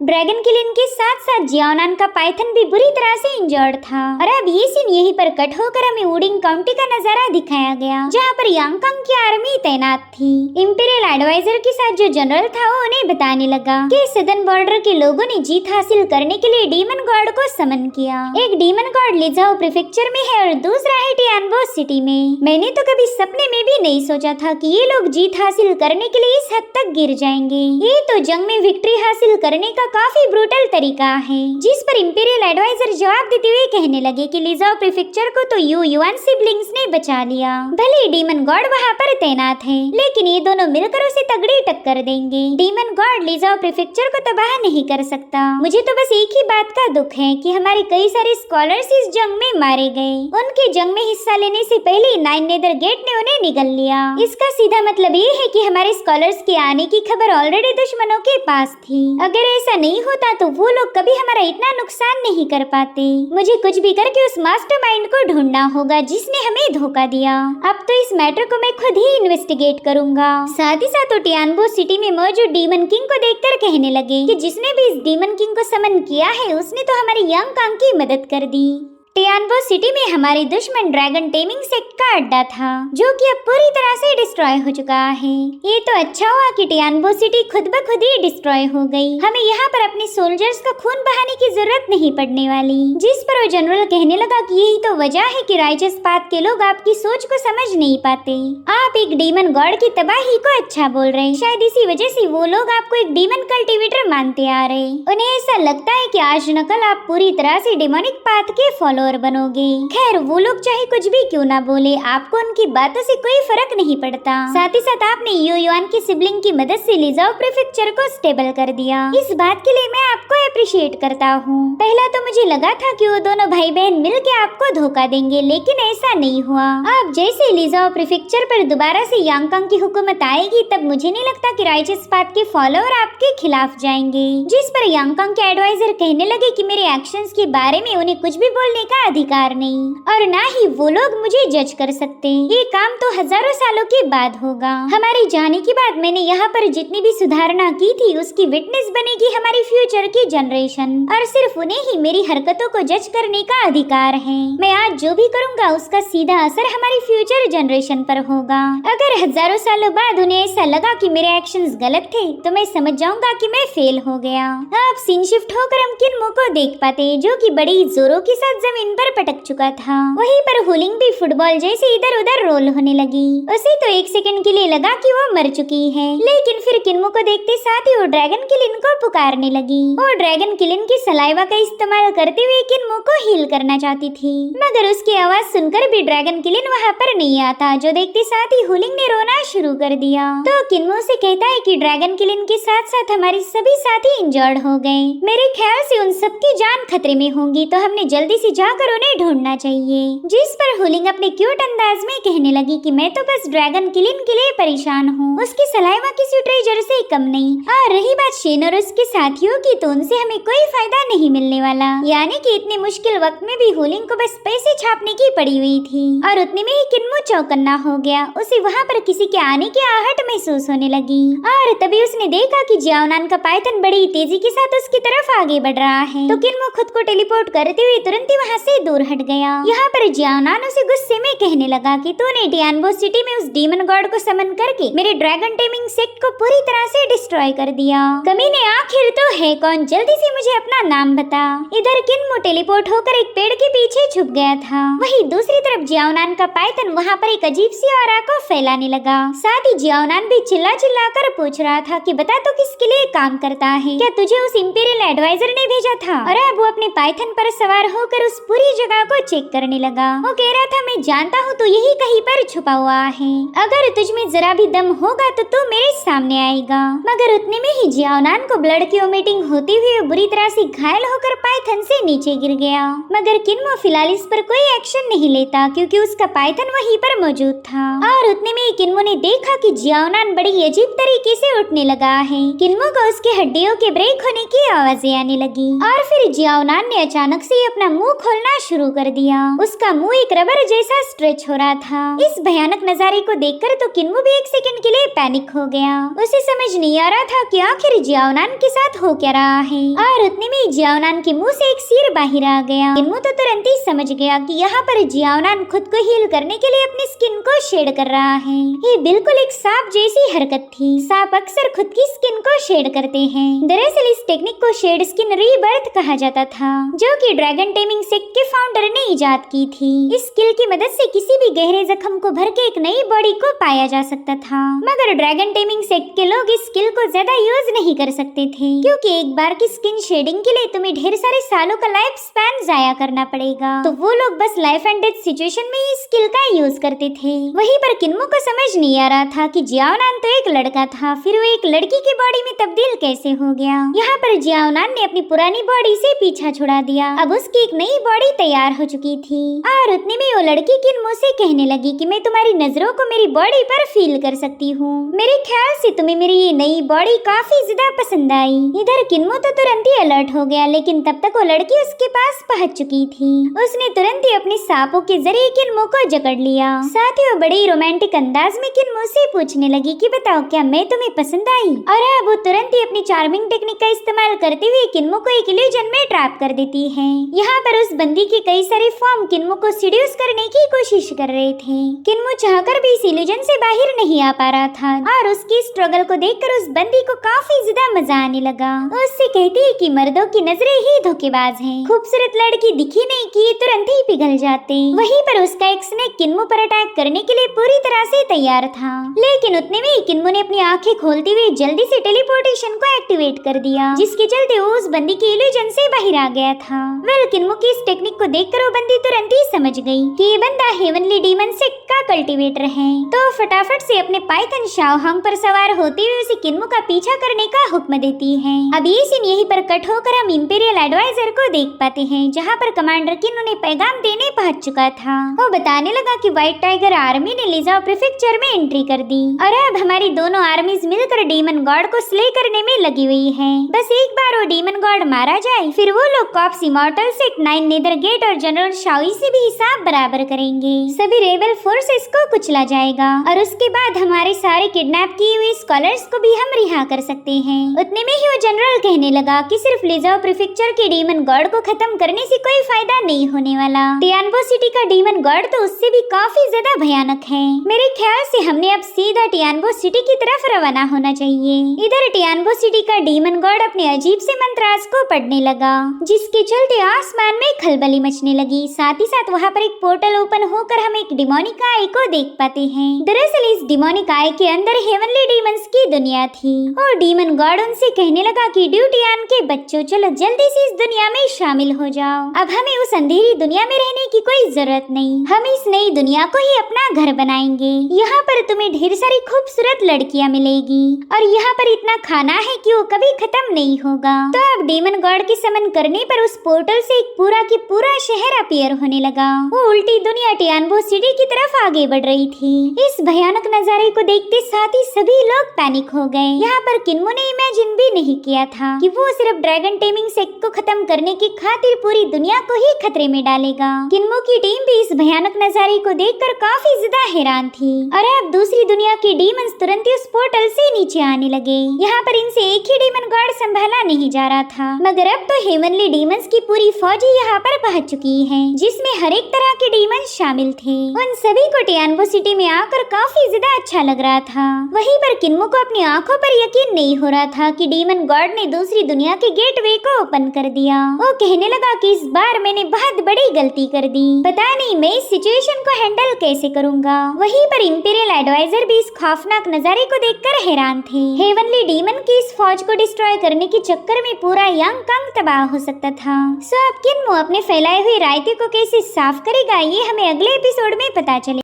ड्रैगन किलिन के साथ साथ जियाओनान का पाइथन भी बुरी तरह से इंजर्ड था और अब ये सीन यहीं पर कट होकर हमें वुडिंग काउंटी का नजारा दिखाया गया जहाँ पर यांगकांग की आर्मी तैनात थी। इंपीरियल एडवाइजर के साथ जो जनरल था वो उन्हें बताने लगा कि सदर्न बॉर्डर के लोगों ने जीत हासिल करने के लिए डीमन गॉड को समन किया। एक डीमन गॉड लिजाओ प्रीफेक्चर में है और दूसरा है टियानबो सिटी में। मैंने तो कभी सपने में भी नहीं सोचा था कि ये लोग जीत हासिल करने के लिए इस हद तक गिर जाएंगे। ये तो जंग में विक्ट्री हासिल करने का काफी ब्रूटल तरीका है। जिस पर इंपीरियल एडवाइजर जवाब देते हुए कहने लगे कि लिजाओ प्रीफेक्चर को तो युआन सिबलिंग्स ने बचा लिया। भले डीमन गॉड वहाँ पर तैनात है, लेकिन ये दोनों मिलकर उसे तगड़ी टक्कर देंगे। डीमन गॉड लिजाओ प्रीफेक्चर को तबाह नहीं कर सकता। मुझे तो बस एक ही बात का दुख है कि हमारे कई सारे स्कॉलर्स इस जंग में मारे गए। उनके जंग में हिस्सा लेने से पहले नाइन नेदर गेट ने उन्हें निगल लिया। इसका सीधा मतलब ये है कि हमारे स्कॉलर्स के आने की खबर ऑलरेडी दुश्मनों के पास थी। अगर ऐसा नहीं होता तो वो लोग कभी हमारा इतना नुकसान नहीं कर पाते। मुझे कुछ भी करके उस मास्टरमाइंड को ढूंढना होगा जिसने हमें धोखा दिया। अब तो इस मैटर को मैं खुद ही इन्वेस्टिगेट करूंगा। साथ ही साथ टियानबो सिटी में मौजूद डीमन किंग को देखकर कहने लगे कि जिसने भी इस डीमन किंग को समन किया है उसने तो हमारी यांगकांग की मदद कर दी। टियानबो सिटी में हमारे दुश्मन ड्रैगन टेमिंग सेक्ट का अड्डा था जो कि अब पूरी तरह से डिस्ट्रॉय हो चुका है। ये तो अच्छा हुआ कि टियानबो सिटी खुद ब खुद ही डिस्ट्रॉय हो गई। हमें यहाँ पर अपने सोल्जर्स का खून बहाने की जरूरत नहीं पड़ने वाली। जिस पर वो जनरल कहने लगा कि यही तो वजह है कि राइजस पाथ के लोग आपकी सोच को समझ नहीं पाते। आप एक डीमन गॉड की तबाही को अच्छा बोल रहे, शायद इसी वजह से वो लोग आपको एक डीमन कल्टिवेटर मानते आ रहे। उन्हें ऐसा लगता है कि आज न कल आप पूरी तरह से डेमोनिक पाथ के फॉलो बनोगे। खैर वो लोग चाहे कुछ भी क्यों ना बोले, आपको उनकी बातों से कोई फर्क नहीं पड़ता। साथ ही साथ आपने युआन की सिबलिंग की मदद से लिजाओ प्रीफेक्चर को स्टेबल कर दिया। इस बात के लिए मैं आपको अप्रिशिएट करता हूँ। पहला तो मुझे लगा था कि वो दोनों भाई बहन मिलके आपको धोखा देंगे, लेकिन ऐसा नहीं हुआ। अब जैसे लिजाओ प्रीफेक्चर पर दोबारा से यांगकांग की हुकूमत आएगी तब मुझे नहीं लगता कि राइजस पाथ के फॉलोअर आपके खिलाफ जाएंगे। जिस पर यांगकांग के एडवाइजर कहने लगे कि मेरे एक्शंस के बारे में उन्हें कुछ भी बोलने का अधिकार नहीं और ना ही वो लोग मुझे जज कर सकते। ये काम तो हजारों सालों के बाद होगा। हमारे जाने के बाद मैंने यहाँ पर जितनी भी सुधारना की थी उसकी विटनेस बनेगी हमारी फ्यूचर की जनरेशन और सिर्फ उन्हें ही मेरी हरकतों को जज करने का अधिकार है। मैं आज जो भी करूँगा उसका सीधा असर हमारी फ्यूचर जनरेशन पर होगा। अगर हजारों सालों बाद उन्हें ऐसा लगा कि मेरे एक्शंस गलत थे तो मैं समझ जाऊंगा कि मैं फेल हो गया। अब सीन शिफ्ट होकर हम किन्मो को देख पाते जो कि बड़ी जोरों के साथ जमीन पर पटक चुका था। वहीं पर हुलिंग भी फुटबॉल जैसे इधर उधर रोल होने लगी। उसे तो एक सेकंड के लिए लगा कि वो मर चुकी है, लेकिन फिर किन्मो को देखते साथ ही वो ड्रैगन किलिन को पुकारने लगी। वो ड्रैगन किलिन की सलाइवा का इस्तेमाल करते हुए किन्मो को हील करना चाहती थी, मगर उसकी आवाज सुनकर भी ड्रैगन किलिन वहाँ पर नहीं आता, जो देखते साथ ही हुलिंग ने रोना शुरू कर दिया। तो किन्मो से कहता है कि ड्रैगन किलिन के साथ साथ हमारे सभी साथी इंजर्ड हो गए। मेरे ख्याल से उन सबकी जान खतरे में होंगी, तो हमने जल्दी से जाकर उन्हें ढूंढना चाहिए। जिस पर हुलिंग अपने क्यूट अंदाज में कहने लगी कि मैं तो बस ड्रैगन किलिंग के लिए परेशान हूँ, उसकी सलाइवा किसी ट्रेजर से कम नहीं। और रही बात शेन और उसके साथियों की, तो उनसे हमें कोई फायदा नहीं मिलने वाला। यानी कि इतने मुश्किल वक्त में भी हुलिंग को बस पैसे छापने की पड़ी हुई थी। और उतने में ही किन्मो चौकन्ना हो गया। उसे वहाँ पर किसी के आने की आहट महसूस होने लगी और तभी उसने देखा कि जियाओनान का पाइथन बड़ी तेजी के साथ उसकी तरफ आगे बढ़ रहा है। तो किन्मो खुद को टेलीपोर्ट करते हुए तुरंत ही वहाँ से दूर हट गया। यहाँ पर जियाओनान उसे गुस्से में कहने लगा कि तूने टियानबो सिटी में उस डीमन गॉड को समन करके मेरे ड्रैगन टेमिंग सेक्ट को पूरी तरह से डिस्ट्रॉय कर दिया। कमीने आखिर तो है कौन, जल्दी से मुझे अपना नाम बता। इधर किन्मो टेलीपोर्ट होकर एक पेड़ के पीछे छुप गया था। वहीं दूसरी तरफ जियाओनान का पाइथन वहाँ पर एक अजीब सी ऑरा को फैलाने लगा। साथ ही जियाओनान भी चिल्ला चिल्ला कर पूछ रहा था कि बता तो किसके लिए काम करता है, क्या तुझे उस इंपीरियल एडवाइजर ने भेजा था? और अब वो अपने पाइथन पर सवार होकर उस पूरी जगह को चेक करने लगा। वो कह रहा था मैं जानता हूँ तो यही कहीं पर छुपा हुआ है, अगर तुझ में जरा भी दम होगा तो तू मेरे सामने आएगा। मगर उतने में ही जियाओनान को ब्लड की वोमिटिंग होती हुई बुरी तरह से घायल होकर पाइथन से नीचे गिर गया। मगर किन्मो फिलहाल इस पर कोई एक्शन नहीं लेता क्योंकि उसका पाइथन वहीं पर मौजूद था। और उतने में ही किन्मो ने देखा कि जियाओनान बड़ी अजीब तरीके से उठने लगा है। किन्मो को उसके हड्डियों के ब्रेक होने की आवाजें आने लगी और फिर जियाओनान ने अचानक से अपना मुंह खोलना शुरू कर दिया। उसका मुंह एक रबर जैसा स्ट्रेच हो रहा था। इस भयानक नजारे को देखकर तो किन्मो भी एक सेकंड के लिए पैनिक हो गया। उसे समझ नहीं आ रहा था कि आखिर जियाओनान के साथ हो क्या रहा है। और उतने में जियाओनान के मुंह से एक सिर बाहर आ गया। किन्मो तो तुरंत ही समझ गया कि यहाँ पर जियाओनान खुद को हील करने के लिए अपनी स्किन को शेड कर रहा है। ये बिल्कुल एक सांप जैसी हरकत थी। सांप अक्सर खुद की स्किन को शेड करते हैं। दरअसल इस टेक्निक को शेड स्किन रीबर्थ कहा जाता था, जो कि ड्रैगन टेमिंग सेक्ट के फाउंडर ने इजाद की थी। इस स्किल की मदद से किसी भी गहरे जख्म को भर के एक नई बॉडी को पाया जा सकता था। मगर ड्रैगन टेमिंग सेक्ट के लोग इस स्किल को ज्यादा यूज नहीं कर सकते थे क्योंकि एक बार की स्किन शेडिंग के लिए तुम्हें ढेर सारे सालों का लाइफ स्पैन जाया करना पड़ेगा। तो वो लोग बस लाइफ एंड डेथ सिचुएशन में इस स्किल का यूज करते थे। वहीं पर किन्मो को समझ नहीं आ रहा था कि जियाओनान तो एक लड़का था, फिर वो एक लड़की की बॉडी में तब्दील कैसे हो गया। यहाँ पर जियाओनान ने अपनी पुरानी बॉडी से पीछा छुड़ा दिया। अब उसकी एक नई बॉडी तैयार हो चुकी थी। और उतने में वो लड़की किन्मो से कहने लगी कि मैं तुम्हारी नजरों को मेरी बॉडी पर फील कर सकती हूँ। मेरे ख्याल से तुम्हें मेरी ये नई बॉडी काफी ज्यादा पसंद आई। इधर किन्मो तो तुरंत ही अलर्ट हो गया, लेकिन तब तक वो लड़की उसके पास पहुँच चुकी थी। उसने तुरंत ही अपने सांपों के जरिए किन्मो को जकड़ लिया। साथ ही वो बड़ी रोमांटिक अंदाज में किन्मो से पूछने लगी कि बताओ क्या मैं तुम्हें पसंद आई। और अब वो तुरंत ही अपनी चार्मिंग टेक्निक का इस्तेमाल करते हुए किन्मो को एक इल्यूजन में ट्रैप कर देती है। यहाँ पर उस बंदी के कई सारे फॉर्म किन्मो को सीड्यूस करने की कोशिश कर रहे थे। किन्मो चाहकर भी इस इल्यूजन से बाहर नहीं आ पा रहा था और उसकी स्ट्रगल को देखकर उस बंदी को काफी ज्यादा मजा आने लगा। उससे कहती है कि मर्दों की नजरें ही धोखेबाज हैं। खूबसूरत लड़की दिखी नहीं कि तुरंत ही पिघल जाते। वहीं पर उसका एक स्नेक किन्मो पर अटैक करने के लिए पूरी तरह से तैयार था, लेकिन उतने में किन्मो ने अपनी आंखें खोलते हुए जल्दी से टेलीपोर्टेशन को एक्टिवेट कर दिया, जिसके चलते वो उस बंदी के इल्यूजन से बाहर आ गया था। किन्मो की इस टेक्निक को देखकर वो बंदी तुरंत ही समझ गई कि ये बंदा हेवनली डीमन सेक्ट का कल्टीवेटर है। तो फटाफट से अपने पाइथन शाओहांग पर सवार होते हुए उसे किन्मो का पीछा करने का हुक्म देती है। अब ये सीन यहीं पर कट होकर हम इंपीरियल एडवाइजर को देख पाते हैं, जहाँ पर कमांडर किन्नो ने पैगाम देने पहुंच चुका था। वो बताने लगा कि व्हाइट टाइगर आर्मी ने लिजाओ प्रीफेक्चर में एंट्री कर दी और अब हमारी दोनों आर्मीज मिलकर डीमन गॉड को स्ले करने में लगी हुई है। बस एक बार वो डीमन गॉड मारा जाए, फिर वो लोग कॉप्स इमॉर्टल सेक्ट 9 नेदरगेट और जनरल शाओई से भी हिसाब बराबर करेंगे। सभी रेबल फोर्सेस को कुचला जाएगा और उसके बाद हमारे सारे किडनैप किए हुए स्कॉलर्स को भी हम रिहा कर सकते हैं। उतने में ही वो जनरल कहने लगा कि सिर्फ लिजाओ प्रीफेक्चर के डीमन गॉड को खत्म करने से कोई फायदा नहीं होने वाला। टियानबो सिटी का डीमन गॉड तो उससे भी काफी ज्यादा भयानक है। मेरे ख्याल से हमने अब सीधा टियानबो सिटी की तरफ रवाना होना चाहिए। इधर टियानबो सिटी का डीमन गॉड अपने अजीब से मंत्रास को पढ़ने लगा, जिसके चलते आसमान में खलबली मचने लगी। साथ ही साथ वहाँ पर एक पोर्टल ओपन होकर हमें एक डिमोनिका आई को देख पाते हैं। दरअसल इस डिमोनिक आई के अंदर हेवनली डीमंस की दुनिया थी और डीमन गॉड उनसे कहने लगा कि ड्यूटियान के बच्चों, चलो जल्दी से इस दुनिया में शामिल हो जाओ। अब हमें उस अंधेरी दुनिया में रहने की कोई जरूरत नहीं, हम इस नई दुनिया को ही अपना घर बनाएंगे। यहाँ पर तुम्हें ढेर सारी खूबसूरत लड़कियाँ मिलेगी और यहाँ पर इतना खाना है कि वो कभी खत्म नहीं होगा। तो अब डीमन गॉड के समन करने पर उस पोर्टल से एक पूरा की पूरा शहर अपीयर होने लगा। वो उल्टी दुनिया टियानबो सिटी की तरफ आगे बढ़ रही थी। इस भयानक नजारे को देखते साथ ही सभी लोग पैनिक हो गए। यहाँ पर किन्मो ने इमेजिन भी नहीं किया था कि वो सिर्फ ड्रैगन टेमिंग सेक्ट को खत्म करने की खातिर पूरी दुनिया को ही खतरे में डालेगा। किन्मो की टीम भी इस भयानक नजारे को देखकर काफी ज्यादा हैरान थी। और अब दूसरी दुनिया के डीमंस तुरंत ही उस पोर्टल से नीचे आने लगे। यहाँ पर इनसे एक ही डीमन गॉड संभाला नहीं जा रहा था, मगर अब तो हेवनली डीमंस की पूरी फौज यहाँ पर पहुंच चुकी है, जिसमें हर एक तरह के डीमंस शामिल थे। उन सभी को टियानबो सिटी में आकर काफी ज्यादा अच्छा लग रहा था। वहीं पर किन्मो को अपनी आंखों पर यकीन नहीं हो रहा था कि डीमन गॉड ने दूसरी दुनिया के गेटवे को ओपन कर दिया। वो कहने लगा कि इस बार मैंने बहुत बड़ी गलती कर दी, पता नहीं मैं इस सिचुएशन को हैंडल कैसे करूंगा। वहीं पर इंपीरियल एडवाइजर भी इस खौफनाक नजारे को देखकर हैरान थे। हेवनली डीमन की इस फौज को डिस्ट्रॉय करने के चक्कर में पूरा यंग कंग तबाह हो सकता था। सो अब किन्मो अपने फैलाए हुए रायते को कैसे साफ करेगा, ये हमें अगले एपिसोड में पता चले।